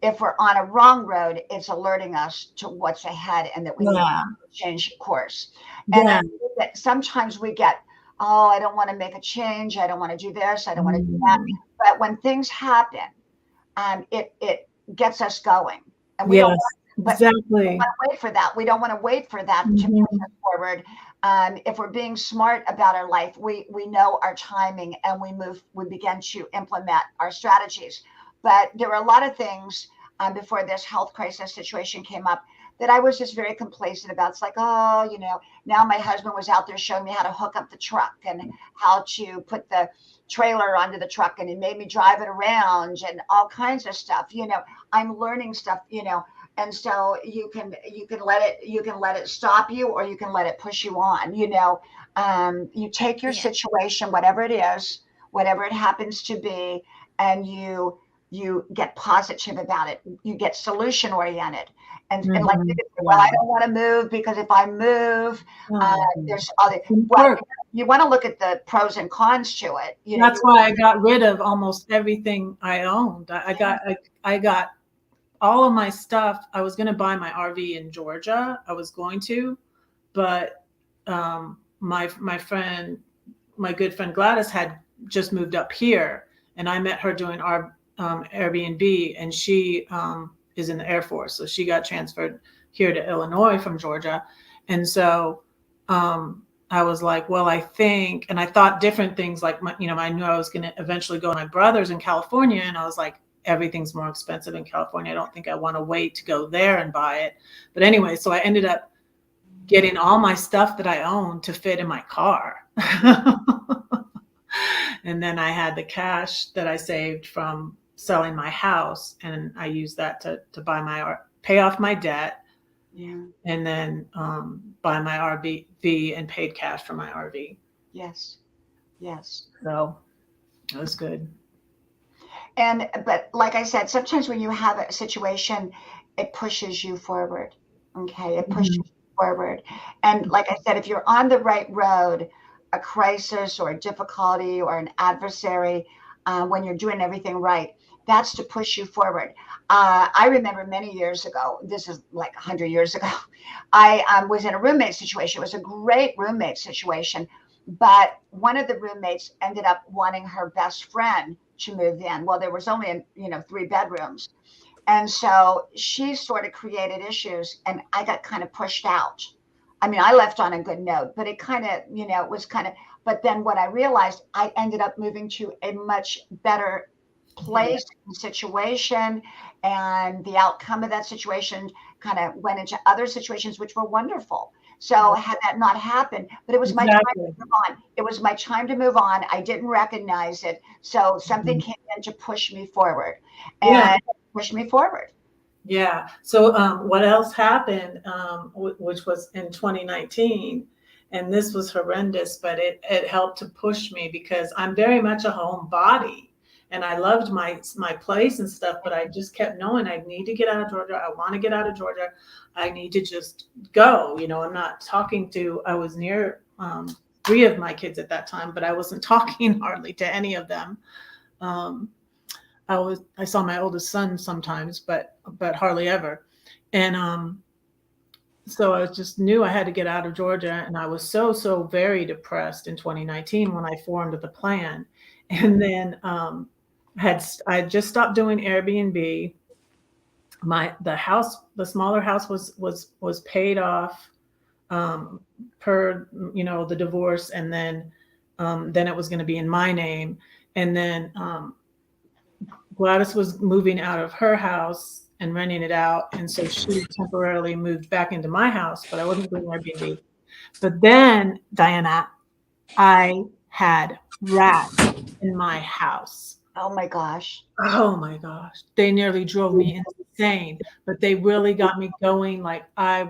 Speaker 1: If we're on a wrong road, it's alerting us to what's ahead and that we need to change course. And I think that sometimes we get, I don't want to make a change. I don't want to do this. I don't want to do that. But when things happen, it gets us going. And we don't want to wait for that. We don't want to wait for that to push us forward. If we're being smart about our life, we know our timing, and we begin to implement our strategies. But there were a lot of things before this health crisis situation came up that I was just very complacent about. It's like, now my husband was out there showing me how to hook up the truck and how to put the trailer onto the truck, and he made me drive it around and all kinds of stuff. I'm learning stuff, and so you can let it stop you, or you can let it push you on. You take your situation, whatever it is, whatever it happens to be, and you get positive about it. You get solution oriented, And like you could say, well, I don't want to move because if I move, there's other. Well, you want to look at the pros and cons to it.
Speaker 3: That's why I got rid of almost everything I owned. I got all of my stuff. I was going to buy my RV in Georgia. I was going to, but my good friend Gladys had just moved up here, and I met her doing our Airbnb, and she is in the Air Force, so she got transferred here to Illinois from Georgia, and so I was like, well, I think, and I thought different things, like I knew I was going to eventually go to my brother's in California, and I was like, everything's more expensive in California. I don't think I want to wait to go there and buy it. But anyway, so I ended up getting all my stuff that I owned to fit in my car. And then I had the cash that I saved from selling my house, and I used that to pay off my debt.
Speaker 1: Yeah.
Speaker 3: And then buy my RV and paid cash for my RV.
Speaker 1: Yes.
Speaker 3: So that was good.
Speaker 1: But like I said, sometimes when you have a situation, it pushes you forward. Okay. It pushes you forward. And like I said, if you're on the right road, a crisis or a difficulty or an adversary, when you're doing everything right, that's to push you forward. I remember many years ago, this is like 100 years ago, I was in a roommate situation. It was a great roommate situation, but one of the roommates ended up wanting her best friend to move in. Well, there was only 3 bedrooms. And so she sort of created issues, and I got kind of pushed out. I mean, I left on a good note, but it kind of, it was kind of, but then what I realized, I ended up moving to a much better place and situation, and the outcome of that situation kind of went into other situations which were wonderful. So had that not happened, but it was my time to move on. It was my time to move on. I didn't recognize it. So something came in to push me forward and push me forward.
Speaker 3: Yeah. So what else happened, which was in 2019, and this was horrendous, but it helped to push me because I'm very much a homebody. And I loved my place and stuff, but I just kept knowing I need to get out of Georgia. I want to get out of Georgia. I need to just go. I'm not talking to, I was near 3 of my kids at that time, but I wasn't talking hardly to any of them. I saw my oldest son sometimes, but hardly ever. And so I just knew I had to get out of Georgia. And I was so very depressed in 2019 when I formed the plan. And then I just stopped doing Airbnb. The smaller house was paid off per the divorce, and then it was going to be in my name. And then Gladys was moving out of her house and renting it out, and so she temporarily moved back into my house, but I wasn't doing Airbnb. But then, Diana, I had rats in my house.
Speaker 1: Oh my gosh.
Speaker 3: They nearly drove me insane, but they really got me going. Like I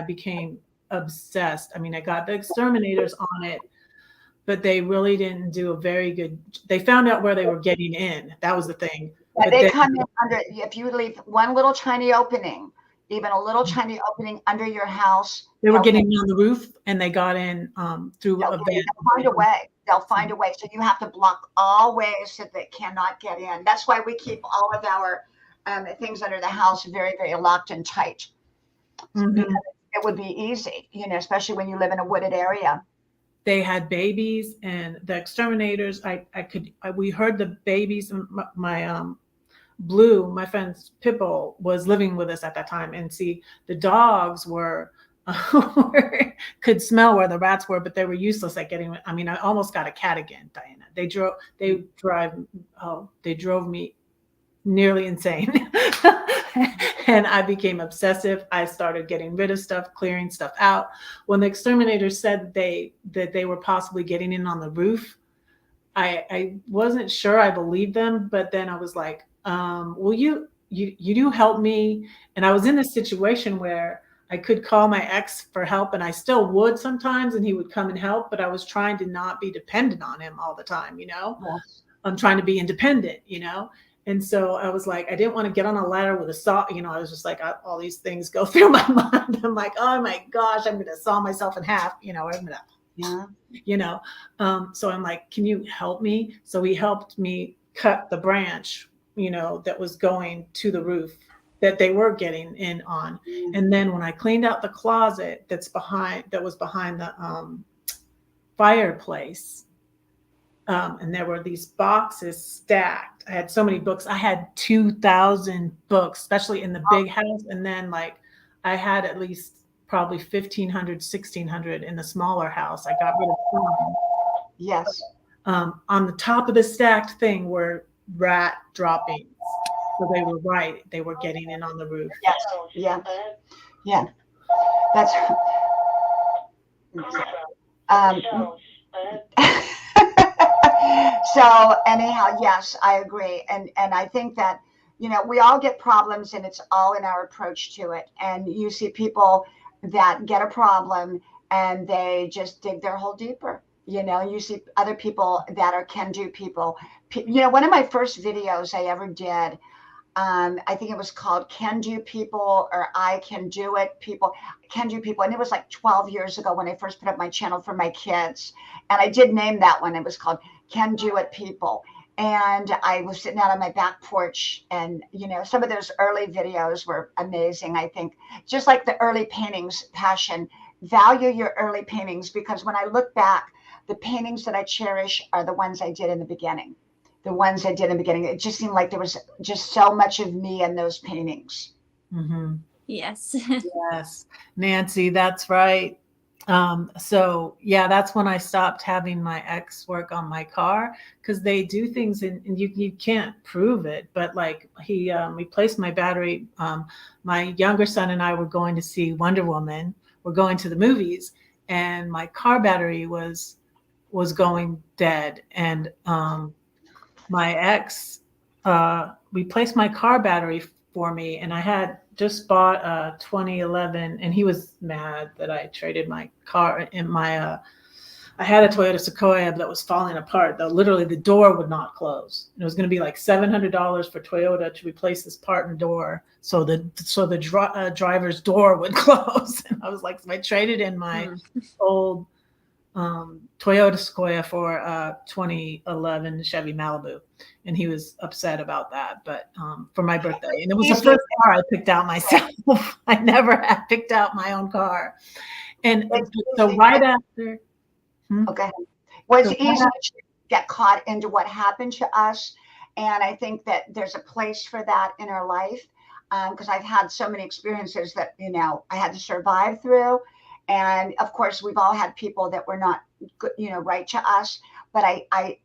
Speaker 3: became obsessed. I mean, I got the exterminators on it, but they really didn't do a very good. They found out where they were getting in. That was the thing.
Speaker 1: Yeah, they come in under, if you leave one little tiny opening, even a little tiny opening under your house.
Speaker 3: They were getting on the roof, and they got in through a vent.
Speaker 1: They'll find a way. They'll find a way. So you have to block all ways so they cannot get in. That's why we keep all of our things under the house very, very locked and tight. Because it would be easy, especially when you live in a wooded area.
Speaker 3: They had babies, and the exterminators. We heard the babies. My Blue, my friend's pit bull, was living with us at that time, and see, the dogs could smell where the rats were, but they were useless at getting. I mean, I almost got a cat again, Diana. They drove me nearly insane. And I became obsessive. I started getting rid of stuff, clearing stuff out. When the exterminators said that they were possibly getting in on the roof, I wasn't sure I believed them, but then I was like, will you do help me? And I was in this situation where I could call my ex for help, and I still would sometimes, and he would come and help, but I was trying to not be dependent on him all the time,
Speaker 1: Yes.
Speaker 3: I'm trying to be independent, And so I was like, I didn't want to get on a ladder with a saw. You know, I was just like, all these things go through my mind. I'm like, oh my gosh, I'm going to saw myself in half. You know, I'm going to,
Speaker 1: Yeah.
Speaker 3: you know. So I'm like, can you help me? So he helped me cut the branch, you know, that was going to the roof that they were getting in on. And then when I cleaned out the closet that was behind the fireplace, and there were these boxes stacked. I had so many books. I had 2,000 books, especially in the big house. And then like I had at least probably 1,500, 1,600 in the smaller house. I got rid of some.
Speaker 1: Yes.
Speaker 3: On the top of the stacked thing were rat droppings. So they were right. They were getting in on the roof.
Speaker 1: Yes. Yeah. Yeah. That's. So anyhow, yes, I agree. And I think that, you know, we all get problems and it's all in our approach to it. And you see people that get a problem and they just dig their hole deeper. You know, you see other people that are can-do people. You know, one of my first videos I ever did, I think it was called Can Do People or I Can Do It People, Can Do People. And it was like 12 years ago when I first put up my channel for my kids. And I did name that one. It was called Can Do It People. And I was sitting out on my back porch and, you know, some of those early videos were amazing. I think just like the early paintings, passion, value your early paintings, because when I look back, the paintings that I cherish are the ones I did in the beginning. The ones I did in the beginning. It just seemed like there was just so much of me in those paintings.
Speaker 3: Mm-hmm.
Speaker 2: Yes.
Speaker 3: Yes, Nancy, that's right. So yeah, that's when I stopped having my ex work on my car, because they do things and you can't prove it. But like he replaced my battery. My younger son and I were going to see Wonder Woman. We're going to the movies, and my car battery was going dead, and my ex replaced my car battery for me, and I had just bought a 2011, and he was mad that I traded my car in my I had a Toyota Sequoia that was falling apart. Though literally the door would not close. It was going to be like $700 for Toyota to replace this part in the door, so the driver's door would close. And I was like, so I traded in my old Toyota Sequoia for a 2011 Chevy Malibu, and he was upset about that. But for my birthday, and it was the first car I picked out myself. I never had picked out my own car, and so right after.
Speaker 1: Okay, well, it's easy to get caught into what happened to us, and I think that there's a place for that in our life, because I've had so many experiences that, you know, I had to survive through. And of course, we've all had people that were not good, you know, right to us. But I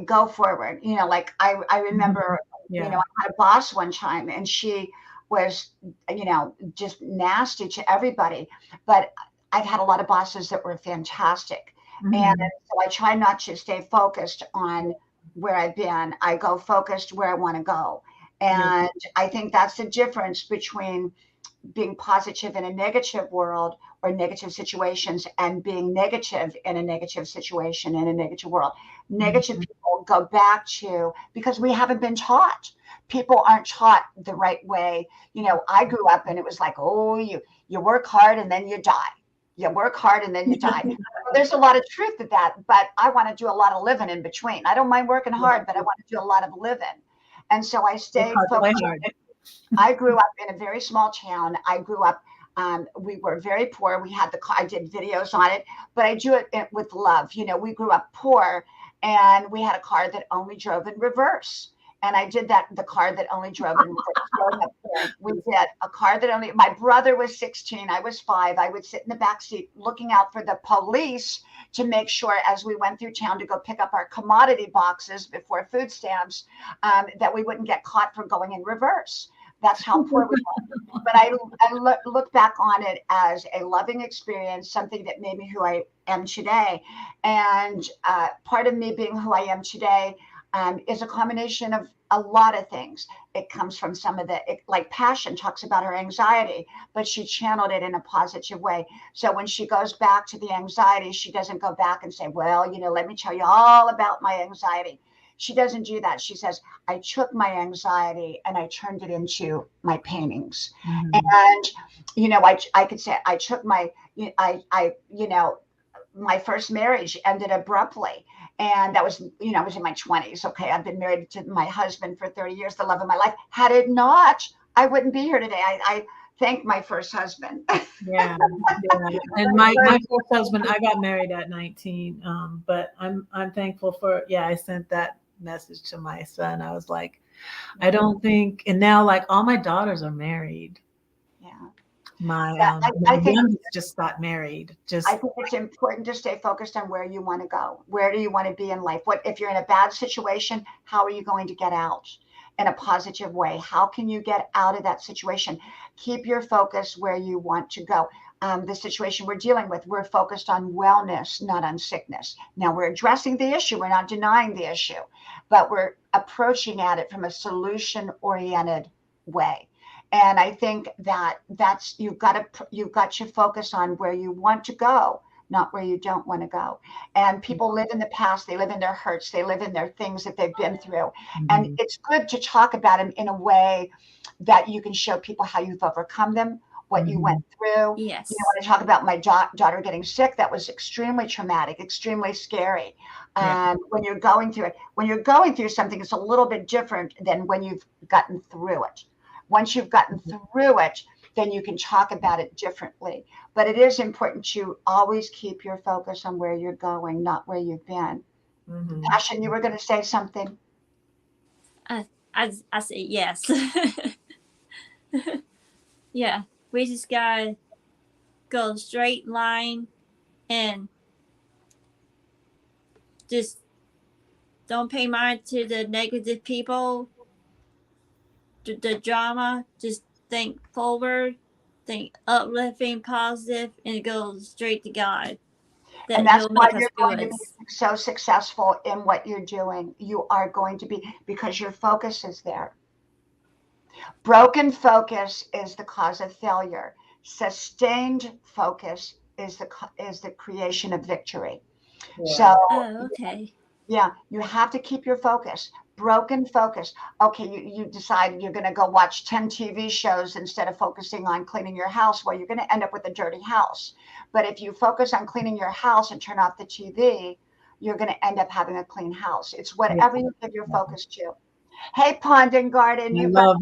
Speaker 1: go forward. You know, like I remember, you know, I had a boss one time, and she was, you know, just nasty to everybody. But I've had a lot of bosses that were fantastic, and so I try not to stay focused on where I've been. I go focused where I want to go, and I think that's the difference between being positive in a negative world or negative situations and being negative in a negative situation in a negative world. Negative people go back to, because we haven't been taught. People aren't taught the right way. You know, I grew up and it was like, oh, you work hard and then you die. You work hard and then you die. Well, there's a lot of truth to that, but I want to do a lot of living in between. I don't mind working hard, but I want to do a lot of living. And so I stayed focused. I grew up in a very small town. I grew up, we were very poor. We had I did videos on it, but I do it with love. You know, we grew up poor, and we had a car that only drove in reverse. And I did the car that only drove in reverse. We did a car that only, my brother was 16, I was 5. I would sit in the back seat looking out for the police to make sure, as we went through town to go pick up our commodity boxes before food stamps, that we wouldn't get caught for going in reverse. That's how poor we were. But I look back on it as a loving experience, something that made me who I am today. And part of me being who I am today is a combination of a lot of things. It comes from some of like Passion talks about her anxiety, but she channeled it in a positive way. So when she goes back to the anxiety, she doesn't go back and say, well, you know, let me tell you all about my anxiety. She doesn't do that. She says, I took my anxiety and I turned it into my paintings. And, I could say I took my first marriage ended abruptly. And that was, I was in my 20s. Okay. I've been married to my husband for 30 years, the love of my life. Had it not, I wouldn't be here today. I thank my first husband.
Speaker 3: Yeah. And my first husband, I got married at 19. But I'm thankful for, I sent that message to my son. I was like, I don't think, and now like all my daughters are married.
Speaker 1: Yeah.
Speaker 3: My
Speaker 1: I think
Speaker 3: youngest just got married.
Speaker 1: I think it's important to stay focused on where you want to go. Where do you want to be in life? What if you're in a bad situation? How are you going to get out in a positive way? How can you get out of that situation? Keep your focus where you want to go. The situation we're dealing with, we're focused on wellness, not on sickness. Now we're addressing the issue. We're not denying the issue, but we're approaching at it from a solution-oriented way. And I think that's you've got to focus on where you want to go, not where you don't want to go. And people live in the past, they live in their hurts, they live in their things that they've been through. And it's good to talk about them in a way that you can show people how you've overcome them, what you went through.
Speaker 2: Yes.
Speaker 1: When I talk about my daughter getting sick, that was extremely traumatic, extremely scary. When you're going through something, it's a little bit different than when you've gotten through it. Once you've gotten through it, then you can talk about it differently. But it is important to always keep your focus on where you're going, not where you've been. Passion, you were going to say something?
Speaker 2: I say yes. Yeah, we just gotta go straight line and just don't pay mind to the negative people, the drama. Just think forward, think uplifting, positive, and go straight to God.
Speaker 1: And that's why you're going to be so successful in what you're doing. You are going to be, because your focus is there. Broken focus is the cause of failure. Sustained focus is the creation of victory.
Speaker 3: Yeah.
Speaker 1: So,
Speaker 2: okay.
Speaker 1: Yeah, you have to keep your focus. Broken focus. Okay, you decide you're going to go watch 10 TV shows instead of focusing on cleaning your house. Well, you're going to end up with a dirty house. But if you focus on cleaning your house and turn off the TV, you're going to end up having a clean house. It's whatever you give your focus to. Hey, Pond and Garden.
Speaker 3: I love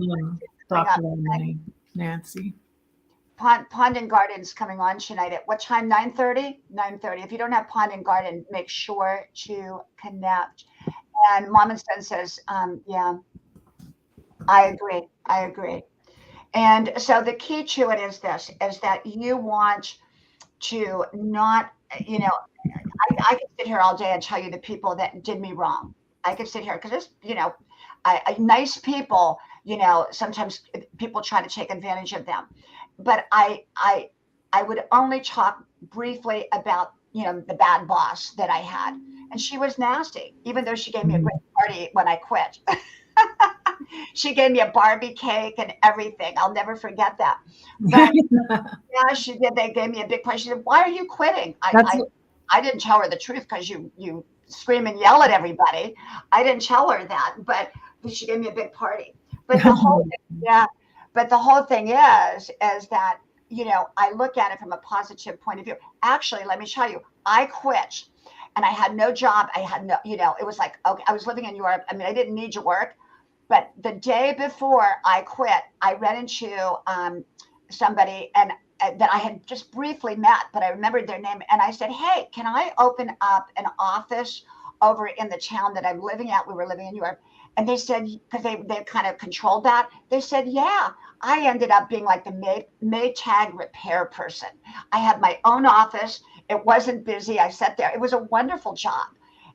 Speaker 3: Dr. Nancy.
Speaker 1: Pond and Garden is coming on tonight at what time? 9:30? 9:30. If you don't have Pond and Garden, make sure to connect. And Mom and Son says, yeah, I agree. And so the key to it is this, is that you want to not, I could sit here all day and tell you the people that did me wrong. I could sit here because it's, nice people, sometimes people try to take advantage of them. But I would only talk briefly about, the bad boss that I had. And she was nasty, even though she gave me a great party when I quit. She gave me a Barbie cake and everything. I'll never forget that. But yeah, she did. They gave me a big party. She said, "Why are you quitting?" I didn't tell her the truth because you scream and yell at everybody. I didn't tell her that, but she gave me a big party. But the whole thing, but the whole thing is that, I look at it from a positive point of view. Actually, let me tell you, I quit and I had no job. I had no, it was like, okay, I was living in Europe. I mean, I didn't need to work. But the day before I quit, I ran into somebody and that I had just briefly met, but I remembered their name. And I said, "Hey, can I open up an office over in the town that I'm living at?" We were living in Europe. And they said, because they kind of controlled that, they said, "Yeah." I ended up being like the Maytag repair person. I had my own office. It wasn't busy. I sat there. It was a wonderful job.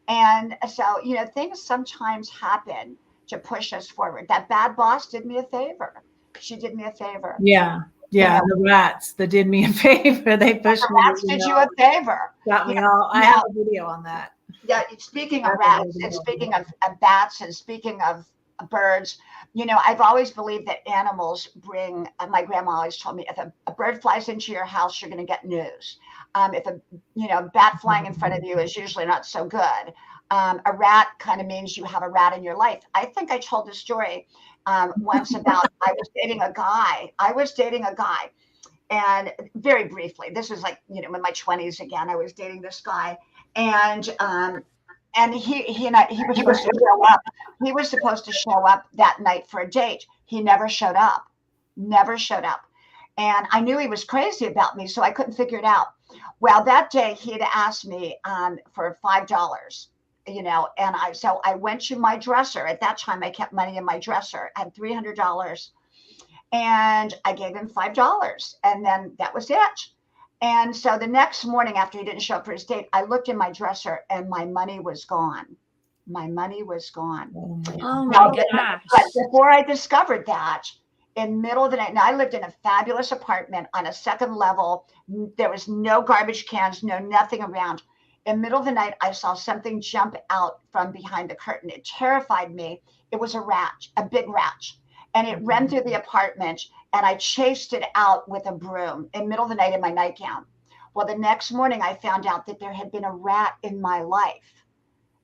Speaker 1: And so, things sometimes happen to push us forward. That bad boss did me a favor. She did me a favor.
Speaker 3: Yeah. The rats that did me a favor. They pushed me.
Speaker 1: The rats did you a favor.
Speaker 3: Got me all. I have a video on that.
Speaker 1: Yeah. Speaking of rats and speaking of bats and speaking of birds, I've always believed that animals bring, my grandma always told me, if a bird flies into your house, you're going to get news. If a bat flying in front of you is usually not so good. A rat kind of means you have a rat in your life. I think I told the story once about I was dating a guy. And very briefly, this was like, in my 20s again. I was dating this guy, and he was supposed to show up. He was supposed to show up that night for a date. He never showed up. Never showed up. And I knew he was crazy about me, so I couldn't figure it out. Well, that day he had asked me for $5, and so I went to my dresser. At that time, I kept money in my dresser. I had $300, and I gave him $5, and then that was it. And so the next morning, after he didn't show up for his date, I looked in my dresser, and my money was gone. My money was gone.
Speaker 2: Oh my gosh.
Speaker 1: But before I discovered that, in middle of the night, now I lived in a fabulous apartment on a second level. There was no garbage cans, no nothing around. In middle of the night, I saw something jump out from behind the curtain. It terrified me. It was a rat, a big rat. And it ran through the apartment, and I chased it out with a broom in middle of the night in my nightgown. Well, the next morning, I found out that there had been a rat in my life.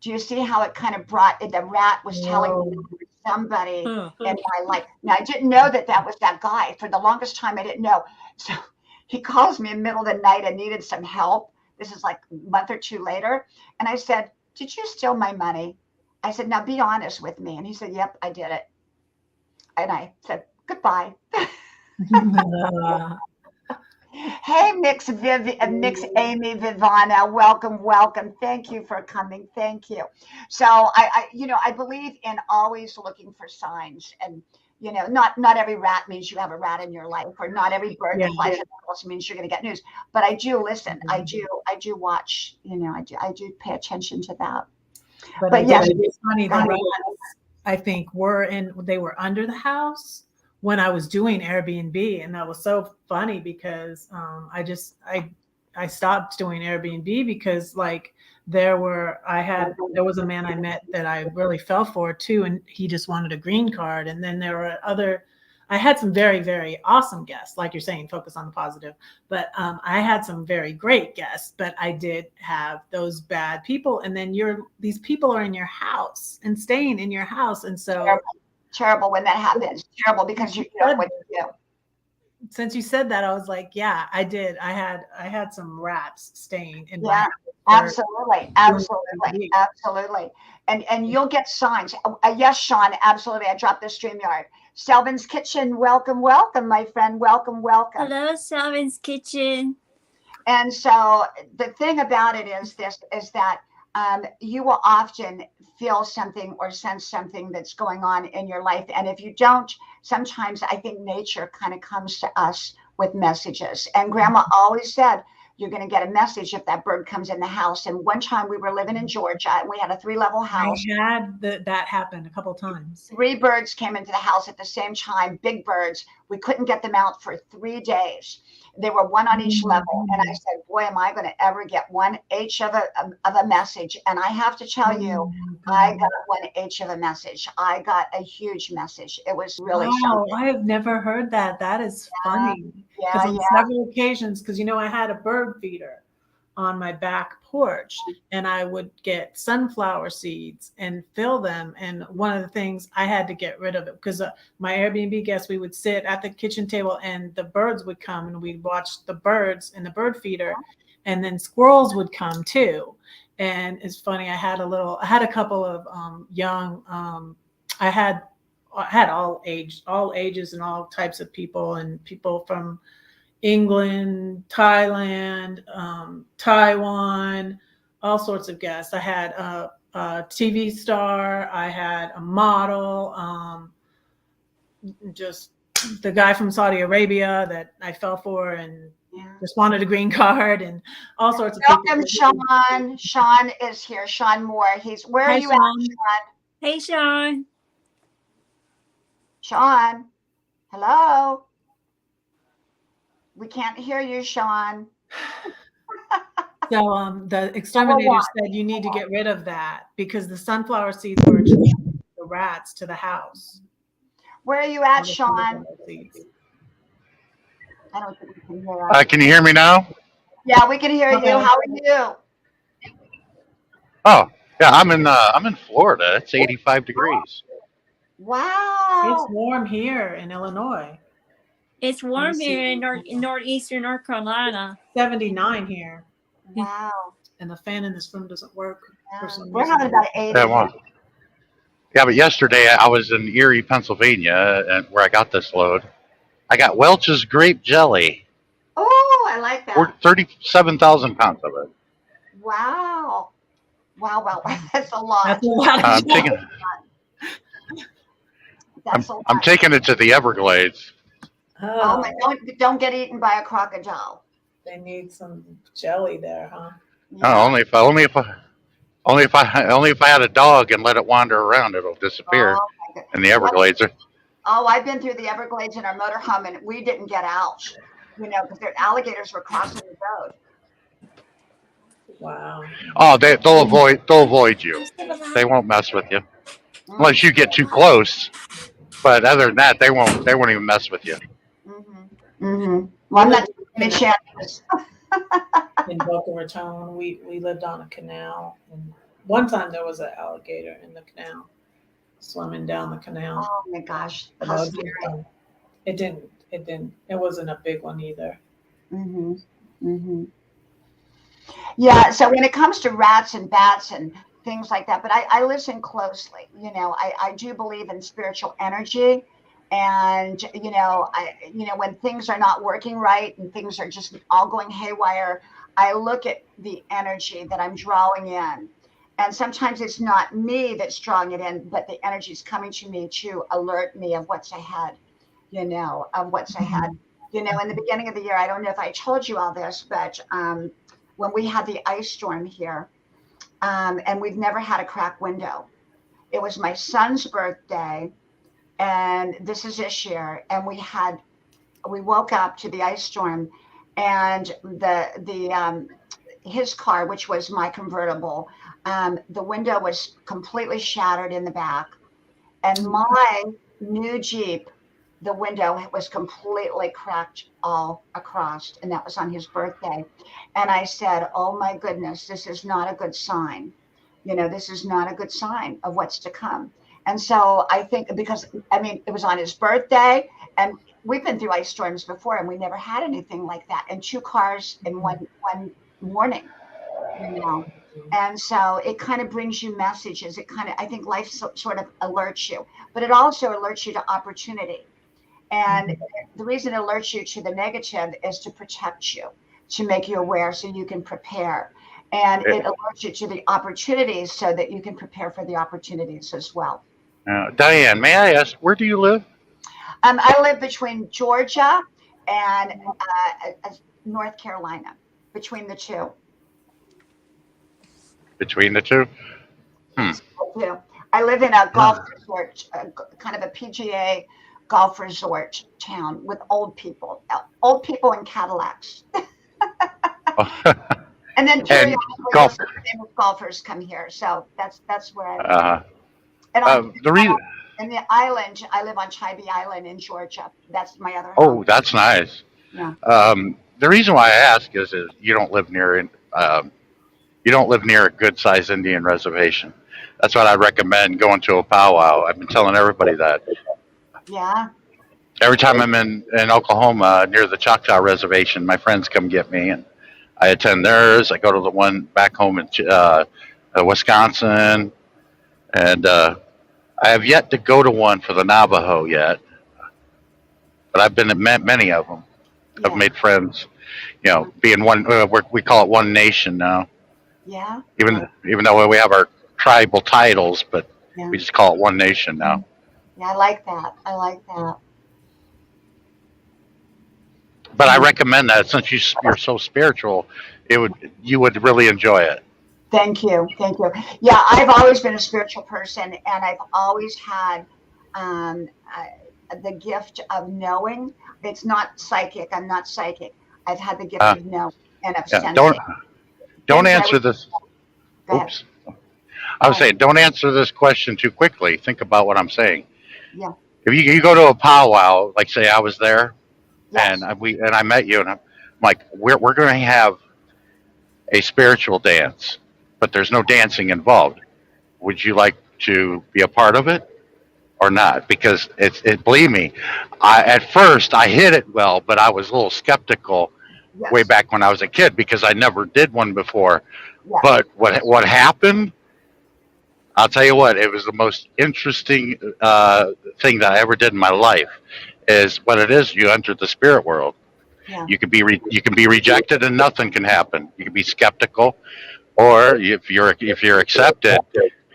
Speaker 1: Do you see how it kind of the rat was telling me there was somebody in my life. Now, I didn't know that was that guy. For the longest time, I didn't know. So he calls me in the middle of the night and needed some help. This is like a month or two later. And I said, "Did you steal my money?" I said, "Now be honest with me." And he said, "Yep, I did it." And I said, "Goodbye." Hey, Mix Amy Vivana, welcome. Thank you for coming. Thank you. So I believe in always looking for signs, and not every rat means you have a rat in your life, or not every bird that flies in the house means you're going to get news. But I do listen. I do watch. I do pay attention to that.
Speaker 3: But yes, it's funny. The rats, I think, they were under the house when I was doing Airbnb, and that was so funny because I stopped doing Airbnb because there was a man I met that I really fell for too, and he just wanted a green card. And then there were I had some very, very awesome guests, like you're saying, focus on the positive. But I had some very great guests, but I did have those bad people. And then these people are in your house and staying in your house, and so.
Speaker 1: Terrible when that happens. Terrible because you know what to do.
Speaker 3: Since you said that, I was like, yeah, I did. I had some rats staying in
Speaker 1: my house. Absolutely. And you'll get signs. Yes, Sean, absolutely. I dropped the StreamYard. Selvin's Kitchen, welcome, my friend. Welcome.
Speaker 2: Hello, Selvin's Kitchen.
Speaker 1: And so the thing about it is that you will often feel something or sense something that's going on in your life. And if you don't, sometimes I think nature kind of comes to us with messages. And Grandma always said, you're going to get a message if that bird comes in the house. And one time we were living in Georgia, and we had a 3-level house.
Speaker 3: I had that happen a couple of times.
Speaker 1: 3 birds came into the house at the same time, big birds. We couldn't get them out for 3 days. They were one on each level. And I said, boy, am I going to ever get 1 H of a message. And I have to tell you, I got 1 H of a message. I got a huge message. It was really something.
Speaker 3: I have never heard that. That is funny. Because on several occasions, because I had a bird feeder on my back porch, and I would get sunflower seeds and fill them. And one of the things I had to get rid of it because my Airbnb guests, we would sit at the kitchen table and the birds would come, and we'd watch the birds in the bird feeder, and then squirrels would come too. And it's funny, I had a couple of young, I had all ages and all types of people, and people from England, Thailand, Taiwan, all sorts of guests. I had a TV star, I had a model, just the guy from Saudi Arabia that I fell for and just wanted a green card, and all sorts of people.
Speaker 1: Welcome, Sean. Sean is here. Sean Moore. Where are you at, Sean?
Speaker 2: Hey, Sean.
Speaker 1: Sean, hello. We can't hear you, Sean.
Speaker 3: So the exterminator said you need to get rid of that because the sunflower seeds were attracting the rats to the house.
Speaker 1: Where are you at, Sean? I don't think we can hear us.
Speaker 4: Can you hear me now?
Speaker 1: Yeah, we can hear you. How are you?
Speaker 4: Oh, Yeah, I'm in Florida. It's 85 degrees.
Speaker 3: It's
Speaker 1: Wow.
Speaker 3: warm here in Illinois.
Speaker 2: It's
Speaker 3: Let me
Speaker 2: warm
Speaker 3: see.
Speaker 2: here in northeastern North Carolina.
Speaker 3: 79 here,
Speaker 1: Wow.
Speaker 3: and the fan in this room doesn't work for
Speaker 1: Yeah.
Speaker 3: some
Speaker 1: We're having
Speaker 3: reason.
Speaker 1: about 80
Speaker 4: Yeah,
Speaker 1: here.
Speaker 4: well, yeah, but yesterday I was in Erie, Pennsylvania, and where I got this load. I got Welch's grape jelly.
Speaker 1: Oh, I like that.
Speaker 4: 37,000 pounds of it.
Speaker 1: Wow. Wow. That's a lot.
Speaker 3: That's a lot of
Speaker 4: I'm
Speaker 3: jelly.
Speaker 4: taking
Speaker 1: That's a lot.
Speaker 4: I'm taking it to the Everglades.
Speaker 1: Oh my! Don't get eaten by a crocodile.
Speaker 3: They need some jelly there, huh?
Speaker 4: Oh, only if I had a dog and let it wander around, it'll disappear
Speaker 1: Oh, my God.
Speaker 4: in the Everglades.
Speaker 1: Oh, I've been through the Everglades in our motorhome, and we didn't get out. Because their alligators were crossing the road.
Speaker 3: Wow.
Speaker 4: Oh, they'll avoid you. They won't mess with you unless you get too close. But other than that, they won't even mess with you.
Speaker 1: Well, I'm not taking any chances.
Speaker 3: In Boca Raton, we lived on a canal, and one time there was an alligator in the canal, swimming down the canal.
Speaker 1: Oh my gosh,
Speaker 3: But
Speaker 1: how
Speaker 3: no,
Speaker 1: scary.
Speaker 3: it wasn't a big one either.
Speaker 1: Yeah, so when it comes to rats and bats and things like that, but I listen closely. I do believe in spiritual energy. And when things are not working right and things are just all going haywire, I look at the energy that I'm drawing in. And sometimes it's not me that's drawing it in, but the energy is coming to me to alert me of what's ahead, of what's ahead. In the beginning of the year, I don't know if I told you all this, but when we had the ice storm here, and we've never had a cracked window. It was my son's birthday, and this is this year, and we woke up to the ice storm, and his car, which was my convertible, the window was completely shattered in the back, and my new Jeep, the window was completely cracked all across, and that was on his birthday. And I said, oh my goodness, this is not a good sign. This is not a good sign of what's to come. And so I think because, it was on his birthday, and we've been through ice storms before, and we never had anything like that. And 2 cars in one morning, And so it kind of brings you messages. I think life sort of alerts you, but it also alerts you to opportunity. And the reason it alerts you to the negative is to protect you, to make you aware so you can prepare. And it alerts you to the opportunities so that you can prepare for the opportunities as well.
Speaker 4: Diane, may I ask, where do you live?
Speaker 1: I live between Georgia and North Carolina, between the two.
Speaker 4: Between the two?
Speaker 1: I live in a golf resort, kind of a PGA golf resort town with old people in Cadillacs. And then periodically golfers come here. So that's where I live. And the island, I live on Tybee Island in Georgia. That's my other home.
Speaker 4: Oh, that's nice.
Speaker 1: Yeah.
Speaker 4: The reason why I ask is you don't live near a good sized Indian reservation. That's what I recommend going to a powwow. I've been telling everybody that.
Speaker 1: Yeah.
Speaker 4: Every time I'm in Oklahoma near the Choctaw Reservation, my friends come get me, and I attend theirs. I go to the one back home in Wisconsin, and I have yet to go to one for the Navajo yet, but I've been at many of them.
Speaker 1: Yeah.
Speaker 4: I've made friends, being one. We call it One Nation now.
Speaker 1: Yeah.
Speaker 4: Even though we have our tribal titles, but
Speaker 1: Yeah.
Speaker 4: we just call it One Nation now.
Speaker 1: Yeah, I like that.
Speaker 4: But I recommend that since you're so spiritual, you would really enjoy it.
Speaker 1: Thank you. Yeah, I've always been a spiritual person, and I've always had the gift of knowing. It's not psychic. I'm not psychic. I've had the gift of knowing and of sensing.
Speaker 4: Don't answer this. Oops. I was saying, don't answer this question too quickly. Think about what I'm saying.
Speaker 1: Yeah.
Speaker 4: If you go to a powwow, like say I was there,
Speaker 1: Yes.
Speaker 4: and I met you, and I'm like, we're going to have a spiritual dance, but there's no dancing involved. Would you like to be a part of it or not? Because believe me, at first I hit it well, but I was a little skeptical way
Speaker 1: Yes.
Speaker 4: back when I was a kid because I never did one before.
Speaker 1: Yes.
Speaker 4: But what happened? I'll tell you what. It was the most interesting thing that I ever did in my life. Is what it is. You enter the spirit world.
Speaker 1: Yeah.
Speaker 4: You can be rejected and nothing can happen. You can be skeptical, or if you're accepted,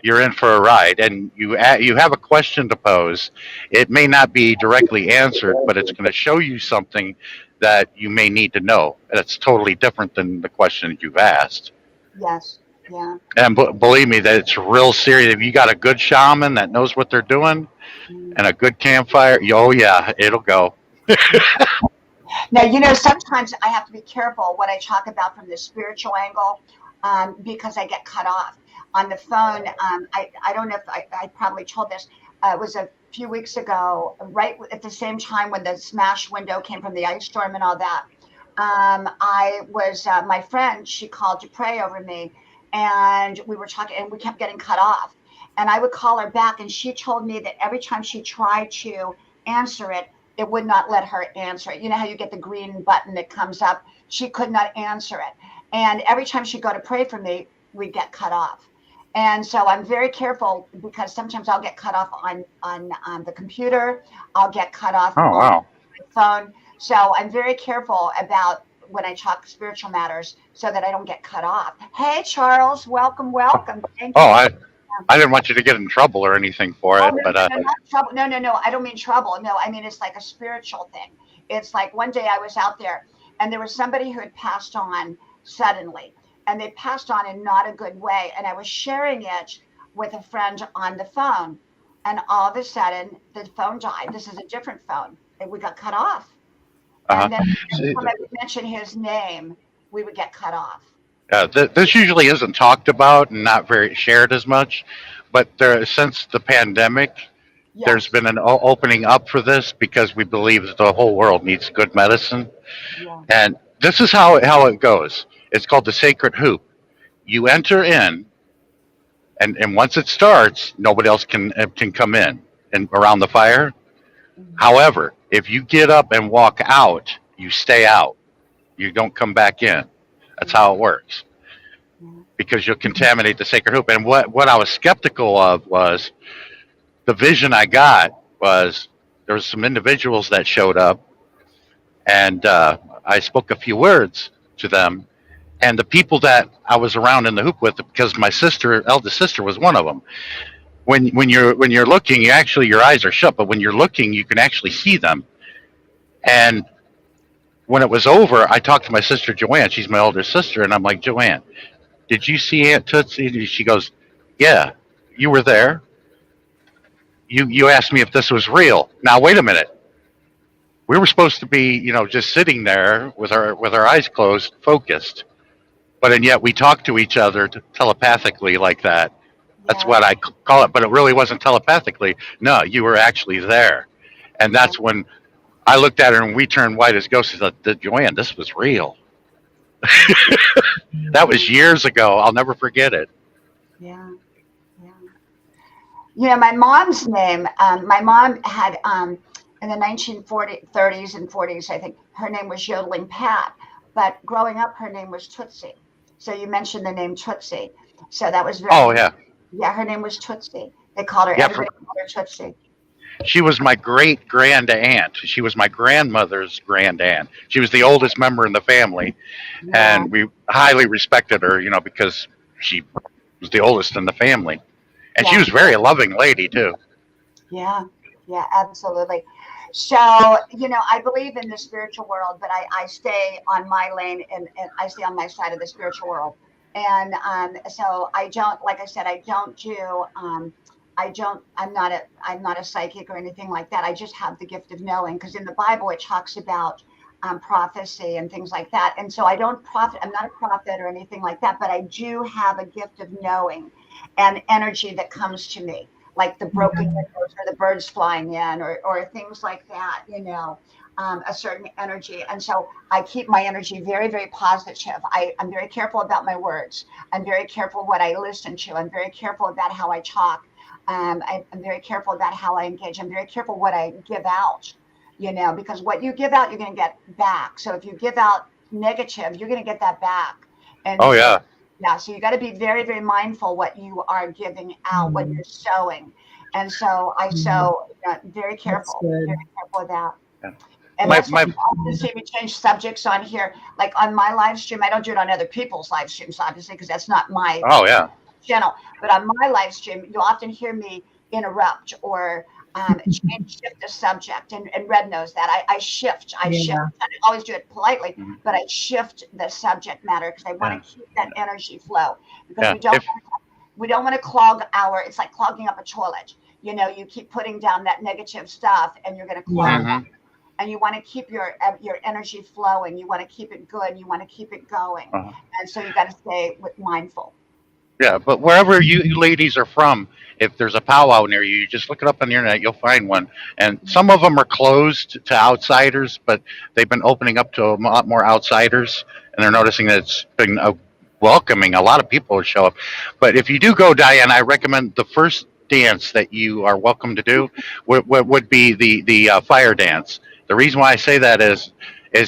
Speaker 4: you're in for a ride. And you have a question to pose. It may not be directly answered, but it's going to show you something that you may need to know. That's totally different than the question you've asked.
Speaker 1: Yes. Yeah.
Speaker 4: And believe me, that it's real serious. If you got a good shaman that knows what they're doing
Speaker 1: Mm.
Speaker 4: and a good campfire, oh yeah, it'll go.
Speaker 1: Now, sometimes I have to be careful what I talk about from the spiritual angle, because I get cut off on the phone. I don't know if I probably told this. It was a few weeks ago, right at the same time when the smash window came from the ice storm and all that. I was my friend. She called to pray over me, and we were talking, and we kept getting cut off. And I would call her back, and she told me that every time she tried to answer it, it would not let her answer it. You know how you get the green button that comes up? She could not answer it. And every time she'd go to pray for me, we'd get cut off. And so I'm very careful because sometimes I'll get cut off on the computer. I'll get cut off
Speaker 4: Oh
Speaker 1: on
Speaker 4: wow.
Speaker 1: my phone. So I'm very careful about when I talk spiritual matters so that I don't get cut off. Hey, Charles, welcome. Thank
Speaker 4: Oh,
Speaker 1: you.
Speaker 4: I didn't want you to get in trouble or anything for
Speaker 1: Oh,
Speaker 4: it,
Speaker 1: no,
Speaker 4: but
Speaker 1: no, no, not trouble. No. I don't mean trouble. No, I mean, it's like a spiritual thing. It's like one day I was out there and there was somebody who had passed on suddenly, and they passed on in not a good way. And I was sharing it with a friend on the phone. And all of a sudden, the phone died. This is a different phone. And we got cut off.
Speaker 4: uh-huh.
Speaker 1: And then every
Speaker 4: See,
Speaker 1: time I would mention his name, we would get cut off.
Speaker 4: this usually isn't talked about and not very shared as much, but since the pandemic, there's
Speaker 1: Yes.
Speaker 4: been an opening up for this because we believe that the whole world needs good medicine.
Speaker 1: Yeah.
Speaker 4: And this is how it goes. It's called the sacred hoop. You enter in, and once it starts, nobody else can come in and around the fire.
Speaker 1: Mhm.
Speaker 4: However, if you get up and walk out, you stay out. You don't come back in. That's how it works
Speaker 1: Yeah.
Speaker 4: because you'll contaminate the sacred hoop. And what I was skeptical of was the vision I got was there was some individuals that showed up, and I spoke a few words to them, and the people that I was around in the hoop with, because my eldest sister, was one of them. When you're looking, your eyes are shut, but when you're looking, you can actually see them. And when it was over, I talked to my sister Joanne. She's my older sister, and I'm like, Joanne, did you see Aunt Tootsie? She goes, yeah, you were there. You asked me if this was real. Now wait a minute. We were supposed to be, just sitting there with our eyes closed, focused, but and yet we talked to each other telepathically like that. That's
Speaker 1: Yeah.
Speaker 4: what I call it, but it really wasn't telepathically. No, you were actually there, and
Speaker 1: Yeah.
Speaker 4: that's when I looked at her and we turned white as ghosts. I said, Joanne, this was real. That was years ago. I'll never forget it.
Speaker 1: Yeah. My mom's name, my mom had, in the 1930s and 40s, I think, her name was Yodeling Pat. But growing up, her name was Tootsie. So you mentioned the name Tootsie. So that was very,
Speaker 4: Oh yeah,
Speaker 1: yeah, her name was Tootsie. They called her,
Speaker 4: yeah.
Speaker 1: everybody called her Tootsie.
Speaker 4: She was my great grand aunt. She was my grandmother's grand aunt. She was the oldest member in the family,
Speaker 1: Yeah.
Speaker 4: and we highly respected her, because she was the oldest in the family, and she
Speaker 1: Yeah.
Speaker 4: was a very loving lady too.
Speaker 1: Yeah, absolutely. So, I believe in the spiritual world, but I stay on my lane and I stay on my side of the spiritual world. And so I don't, like I said, I don't do, I'm not a psychic or anything like that. I just have the gift of knowing because in the Bible it talks about prophecy and things like that. And so I don't prophet, I'm not a prophet or anything like that, but I do have a gift of knowing and energy that comes to me like the broken windows or the birds flying in or things like that. a certain energy. And so I keep my energy very, very positive. I'm very careful about my words. I'm very careful what I listen to. I'm very careful about how I talk. I'm very careful about how I engage. I'm very careful what I give out, because what you give out, you're going to get back. So if you give out negative, you're going to get that back. And
Speaker 4: Oh
Speaker 1: so,
Speaker 4: yeah.
Speaker 1: yeah, so you got to be very, very mindful what you are giving out, what you're sowing. And so I sow very careful, very careful with that.
Speaker 4: Yeah.
Speaker 1: And
Speaker 4: My-
Speaker 1: that's why
Speaker 4: my-
Speaker 1: you often see me change subjects on here. Like on my live stream, I don't do it on other people's live streams, obviously, because that's not my
Speaker 4: Oh yeah.
Speaker 1: channel. But on my live stream, you'll often hear me interrupt or shift the subject. And Red knows that. I shift. I shift. I don't always do it politely,
Speaker 4: Mhm.
Speaker 1: but I shift the subject matter because I want to keep that energy flow. Because
Speaker 4: Yeah.
Speaker 1: we don't want to clog it's like clogging up a toilet. You keep putting down that negative stuff and you're going to clog up. And you want to keep your energy flowing. You want to keep it good. You want to keep it going.
Speaker 4: Uh-huh.
Speaker 1: And so you got to stay mindful.
Speaker 4: Yeah, but wherever you ladies are from, if there's a powwow near you, you just look it up on the internet, you'll find one. And some of them are closed to outsiders, but they've been opening up to a lot more outsiders, and they're noticing that it's been welcoming. A lot of people show up. But if you do go, Diane, I recommend the first dance that you are welcome to do would be the fire dance. The reason why I say that is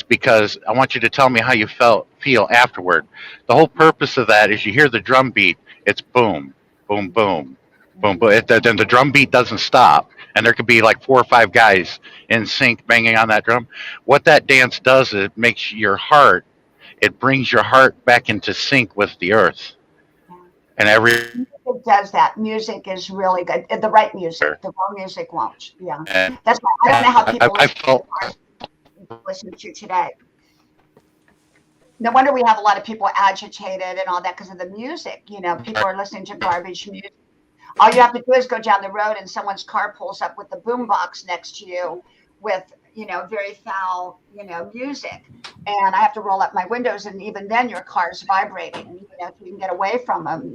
Speaker 4: because I want you to tell me how you feel afterward. The whole purpose of that is you hear the drum beat. It's boom, boom, boom, boom, boom. Then the drum beat doesn't stop, and there could be like 4 or 5 guys in sync banging on that drum. What that dance does is it makes it brings your heart back into sync with the earth. And
Speaker 1: it does that. Music is really good. The right music, the wrong music won't. Yeah, that's why I don't know how people listen to today. No wonder we have a lot of people agitated and all that because of the music. People are listening to garbage music. All you have to do is go down the road and someone's car pulls up with the boombox next to you with, very foul, music. And I have to roll up my windows, and even then your car's vibrating, if you can get away from them,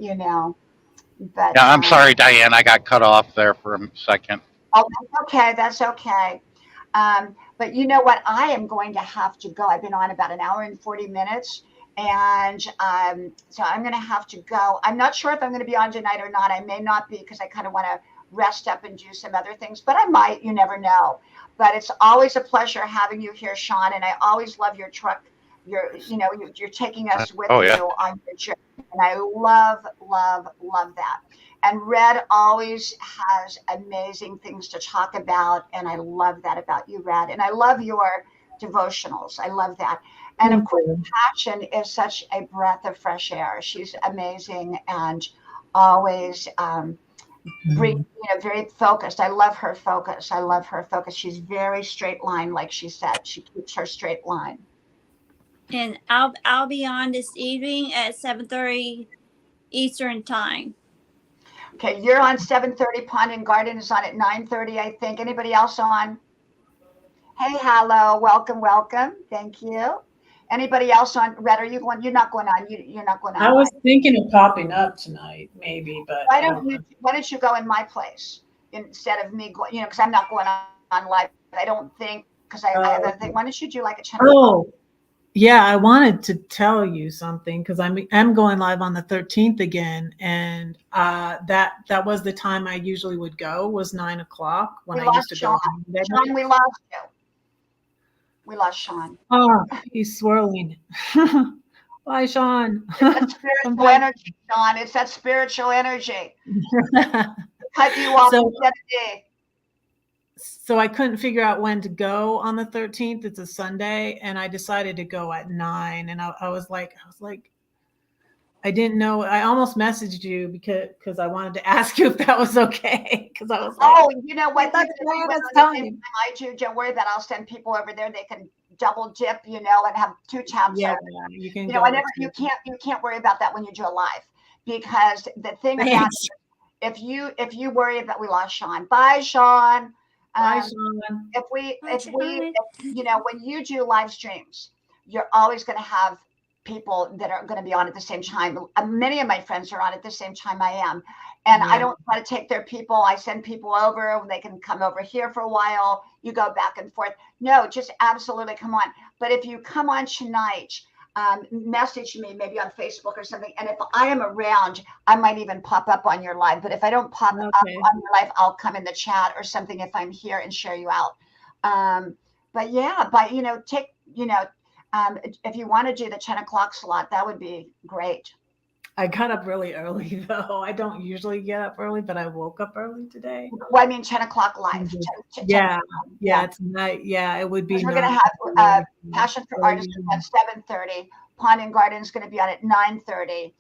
Speaker 1: But
Speaker 4: yeah, I'm sorry, Diane. I got cut off there for a second.
Speaker 1: Oh, that's okay. That's okay. But you know what? I am going to have to go. I've been on about an hour and 40 minutes. And so I'm going to have to go. I'm not sure if I'm going to be on tonight or not. I may not be because I kind of want to rest up and do some other things, but I might. You never know. But it's always a pleasure having you here, Sean. And I always love your truck. You're taking us with you on your journey. And I love, love, love that. And Red always has amazing things to talk about. And I love that about you, Red. And I love your devotionals. I love that. And of course, Passion is such a breath of fresh air. She's amazing and always very focused. I love her focus. She's very straight line, like she said. She keeps her straight line.
Speaker 2: And I'll be on this evening at 7:30 Eastern time.
Speaker 1: Okay, you're on 7:30. Pond and Garden is on at 9:30, I think. Anybody else on? Hey, hello, welcome. Thank you. Anybody else on? Red, are you going? You're not going on. You're not going on.
Speaker 3: I was thinking of popping up tonight, maybe, but
Speaker 1: why don't you go in my place instead of me going? Because I'm not going on live. I don't think because I have a thing. Why don't you do like a 10?
Speaker 3: Oh, yeah, I wanted to tell you something because I'm going live on the 13th again, and that was the time I usually would go was 9 o'clock when I used to go.
Speaker 1: Sean, we lost you. We lost Sean.
Speaker 3: Oh, he's swirling. Bye, Sean.
Speaker 1: It's that spiritual energy, Sean. It's that spiritual energy. Cut you off.
Speaker 3: So I couldn't figure out when to go on the 13th. It's a Sunday, and I decided to go at 9. And I was like, I didn't know. I almost messaged you because I wanted to ask you if that was okay. Because I was like,
Speaker 1: oh, you know what?
Speaker 3: I
Speaker 1: do. Don't worry that I'll send people over there. They can double dip, and have 2 tabs.
Speaker 3: Yeah,
Speaker 1: open.
Speaker 3: you can.
Speaker 1: You can't worry about that when you do a live because the thing about if you worry about we lost Sean. Bye, Sean.
Speaker 3: Bye, Sean.
Speaker 1: If when you do live streams, you're always going to have people that are going to be on at the same time. Many of my friends are on at the same time I am. And I
Speaker 3: Yeah.
Speaker 1: don't try to take their people. I send people over. They can come over here for a while. You go back and forth. No, just absolutely come on. But if you come on tonight, message me maybe on Facebook or something. And if I am around, I might even pop up on your live. But if I don't pop up
Speaker 3: Okay.
Speaker 1: on your live, I'll come in the chat or something if I'm here and share you out. But yeah, but take, if you want to do the 10 o'clock slot, that would be great.
Speaker 3: I got up really early though. I don't usually get up early, but I woke up early today.
Speaker 1: Well, I mean, 10 o'clock live.
Speaker 3: Yeah. Yeah. Tonight. Yeah. It would be
Speaker 1: We're going to
Speaker 3: nice.
Speaker 1: have Passion for Artists at 7:30. Pond and Garden is going to be on at 9:30.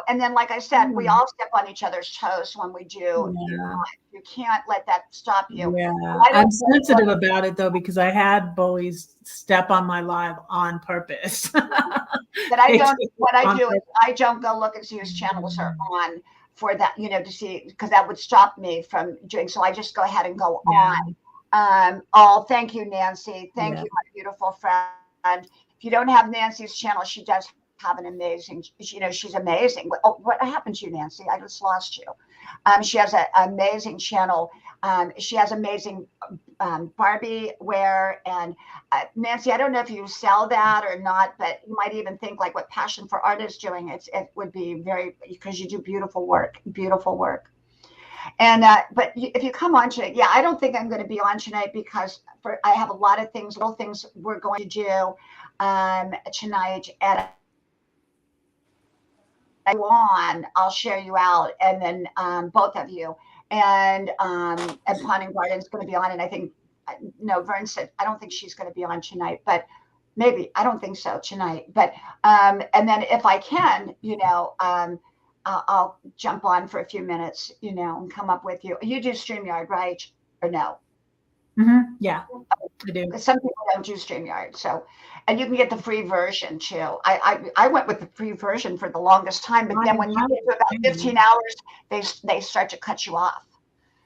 Speaker 1: And then, like I said, we all step on each other's toes when we do.
Speaker 3: Yeah.
Speaker 1: You can't let that stop you.
Speaker 3: Yeah. I'm sensitive about it though, because I had bullies step on my live on purpose.
Speaker 1: But I don't. What I do is I don't go look and see whose channels are on for that. To see, because that would stop me from doing. So I just go ahead and go on. Oh, thank you, Nancy. Thank you, my beautiful friend. If you don't have Nancy's channel, she does have an amazing. She's amazing. What happened to you, Nancy? I just lost you. She has an amazing channel. She has amazing Barbie wear. And Nancy, I don't know if you sell that or not, but you might even think like what Passion for Art is doing. It would be because you do beautiful work. And but if you come on tonight, I don't think I'm going to be on tonight because I have a lot of little things we're going to do tonight. And I'll share you out, and then both of you, and Pond and Garden is going to be on, and I think Vern said I don't think she's going to be on tonight, but maybe I don't think so tonight. But and then if I can, I'll jump on for a few minutes, and come up with you. You do StreamYard, right? Or no?
Speaker 3: Mm-hmm. Yeah, I do.
Speaker 1: Some people don't do StreamYard, so. And you can get the free version too. I went with the free version for the longest time, but then when you get to about 15 hours, they start to cut you off.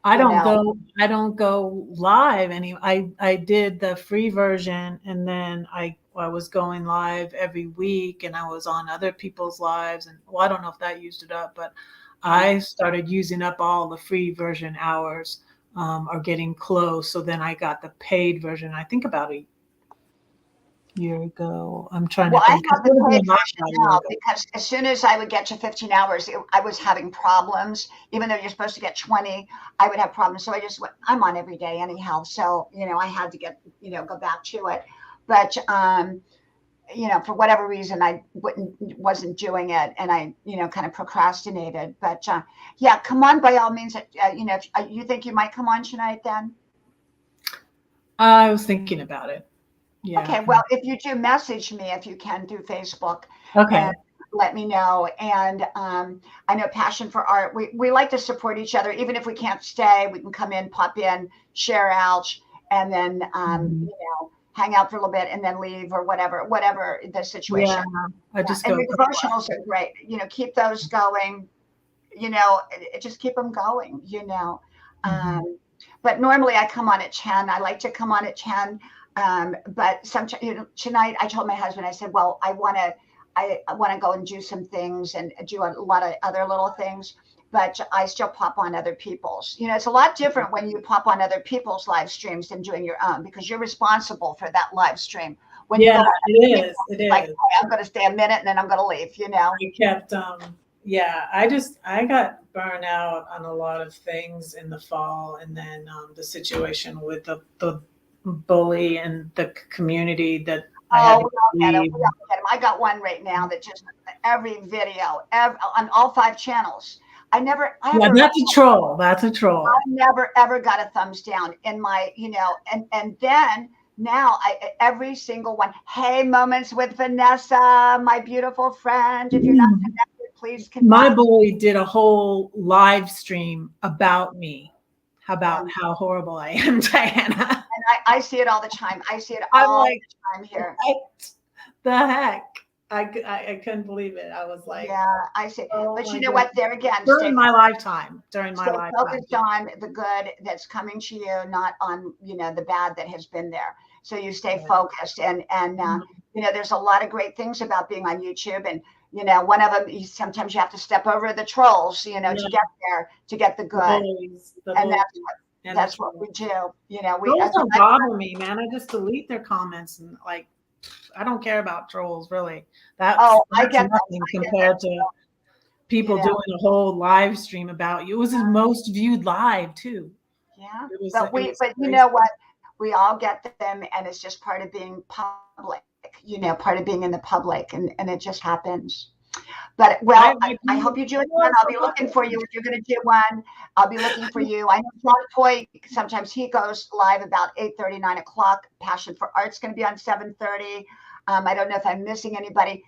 Speaker 3: I don't go live anymore. I did the free version, and then I was going live every week, and I was on other people's lives, and I don't know if that used it up, but I started using up all the free version hours, are getting close. So then I got the paid version. I think about a year ago. I'm trying to think.
Speaker 1: I have the paid version now because as soon as I would get to 15 hours, I was having problems. Even though you're supposed to get 20, I would have problems. So I just went, I'm on every day anyhow. So, I had to get, go back to it. But, for whatever reason, I wasn't doing it, and I, kind of procrastinated. But come on, by all means. If you think you might come on tonight, then
Speaker 3: I was thinking about it. Yeah.
Speaker 1: Okay. Well, if you do, message me if you can through Facebook.
Speaker 3: Okay.
Speaker 1: And let me know. And I know Passion for Art. We like to support each other, even if we can't stay. We can come in, pop in, share out, and then hang out for a little bit and then leave or whatever the situation.
Speaker 3: Yeah, I just
Speaker 1: and your devotionals are great. Keep those going. Just keep them going. But normally I come on at 10. I like to come on at 10. But sometimes, tonight I told my husband, I said, well, I want to go and do some things and do a lot of other little things, but I still pop on other people's. It's a lot different when you pop on other people's live streams than doing your own, because you're responsible for that live stream. When
Speaker 3: it is.
Speaker 1: Like, hey, I'm going to stay a minute and then I'm going to leave.
Speaker 3: I kept, I got burned out on a lot of things in the fall, and then the situation with the bully and the community that I had to leave.
Speaker 1: I got one right now that just every video on all 5 channels.
Speaker 3: That's a troll. That's a troll.
Speaker 1: I never ever got a thumbs down in my, and then now every single one. Hey, Moments with Vanessa, my beautiful friend. If you're not connected, please connect.
Speaker 3: My bully did a whole live stream about me. About how horrible I am, Diana.
Speaker 1: And I see it all the time. I see it all the time here.
Speaker 3: What the heck? I couldn't believe it. I was like,
Speaker 1: yeah, I see. But you know what? There again,
Speaker 3: during my lifetime. Focused
Speaker 1: on the good that's coming to you, not on the bad that has been there. so you stay
Speaker 3: Right.
Speaker 1: focused. And you know, there's a lot of great things about being on YouTube, and you know, one of them, sometimes you have to step over the trolls, you know,
Speaker 3: Yeah.
Speaker 1: to get there, to get the
Speaker 3: The
Speaker 1: good,
Speaker 3: bullies,
Speaker 1: and
Speaker 3: and
Speaker 1: that's
Speaker 3: the
Speaker 1: what we
Speaker 3: trolls.
Speaker 1: do. You know,
Speaker 3: Trolls don't bother me, man. I just delete their comments and like, I don't care about trolls really.
Speaker 1: oh, I
Speaker 3: That's
Speaker 1: get that.
Speaker 3: nothing compared to
Speaker 1: You
Speaker 3: people
Speaker 1: know,
Speaker 3: doing a whole live stream about you. It was his most viewed live too.
Speaker 1: yeah.
Speaker 3: It was
Speaker 1: But you
Speaker 3: crazy.
Speaker 1: know what? We all get them, and it's just part of being public. You know, part of being in the public, and it just happens. But well, I hope you do it again. I'll be looking for you if you're going to do one. I'll be looking for you. I know John Toy, sometimes he goes live about 8:30, 9 o'clock. Passion for Art's going to be on 7:30. I don't know if I'm missing anybody.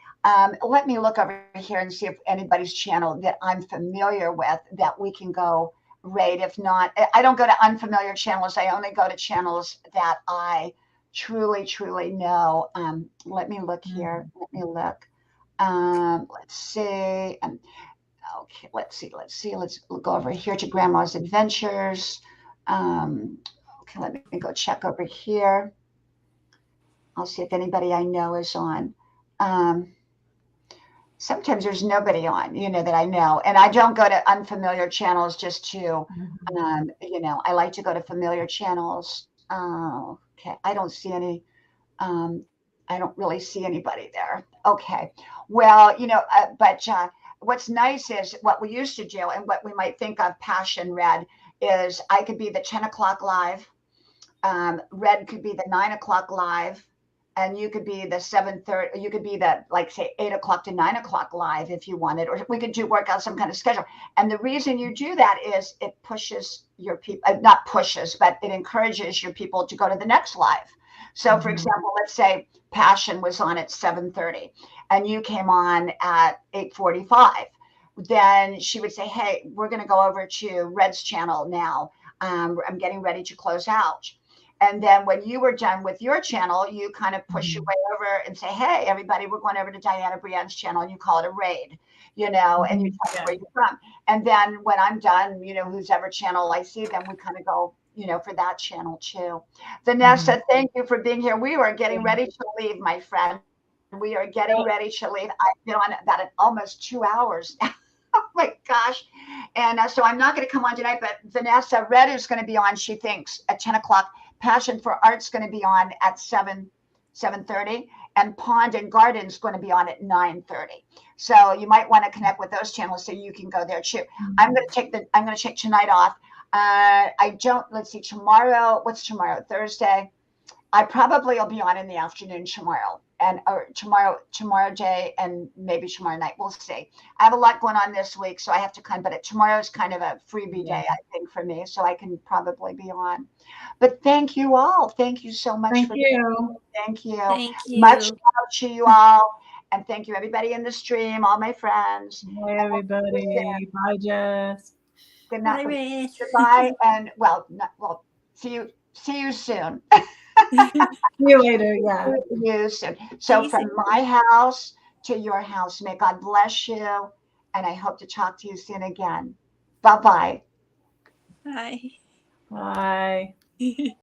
Speaker 1: Let me look over here and see if anybody's channel that I'm familiar with that we can go raid. If not, I don't go to unfamiliar channels. I only go to channels that I truly, truly know. Let me look here. Let me look. Let's see. Okay, let's see. Let's go over here to Grandma's Adventures. Okay, let me go check over here. I'll see if anybody I know is on. Sometimes there's nobody on, you know, that I know. And I don't go to unfamiliar channels just to, you know, I like to go to familiar channels. Okay, I don't see any. I don't really see anybody there. Okay. Well, you know, but what's nice is what we used to do, and what we might think of Passion Red is I could be the 10 o'clock live. Red could be the 9 o'clock live. And you could be the 7:30, you could be the, like, say, 8 o'clock to 9 o'clock live if you wanted, or we could work out some kind of schedule. And the reason you do that is it pushes your people, not pushes, but it encourages your people to go to the next live. So, for example, let's say Passion was on at 7:30 and you came on at 8:45. Then she would say, hey, we're going to go over to Red's channel now. I'm getting ready to close out. And then when you were done with your channel, you kind of push your way over and say, hey, everybody, we're going over to Diana Brienne's channel, and you call it a raid, you know, and you tell me where you're from. And then when I'm done, you know, whose ever channel I see, then we kind of go, you know, for that channel too. Vanessa, thank you for being here. We are getting ready to leave, my friend. We are getting ready to leave. I've been on about almost 2 hours now. Oh my gosh. And so I'm not going to come on tonight, but Vanessa Red is going to be on, she thinks, at 10 o'clock. Passion for Art's going to be on at 7:30, and Pond and Garden's going to be on at 9:30. So you might want to connect with those channels so you can go there too. I'm going to take tonight off. Let's see, tomorrow, what's tomorrow? Thursday. I probably will be on in the afternoon tomorrow, or tomorrow day, and maybe tomorrow night. We'll see. I have a lot going on this week, so I have to but tomorrow's kind of a freebie day, I think, for me, so I can probably be on. But thank you all. Thank you so much.
Speaker 3: Thank you.
Speaker 1: Thank you.
Speaker 2: Thank you.
Speaker 1: Much love to you all. And thank you, everybody in the stream, all my friends.
Speaker 3: Bye, everybody. Bye, Jess.
Speaker 1: Good night.
Speaker 2: Bye, Red.
Speaker 1: Goodbye. And see you soon.
Speaker 3: See you later. Yeah.
Speaker 1: See you soon. So
Speaker 2: you
Speaker 1: from
Speaker 2: soon.
Speaker 1: my house to your house, may God bless you. And I hope to talk to you soon again. Bye-bye.
Speaker 2: Bye.
Speaker 3: Bye.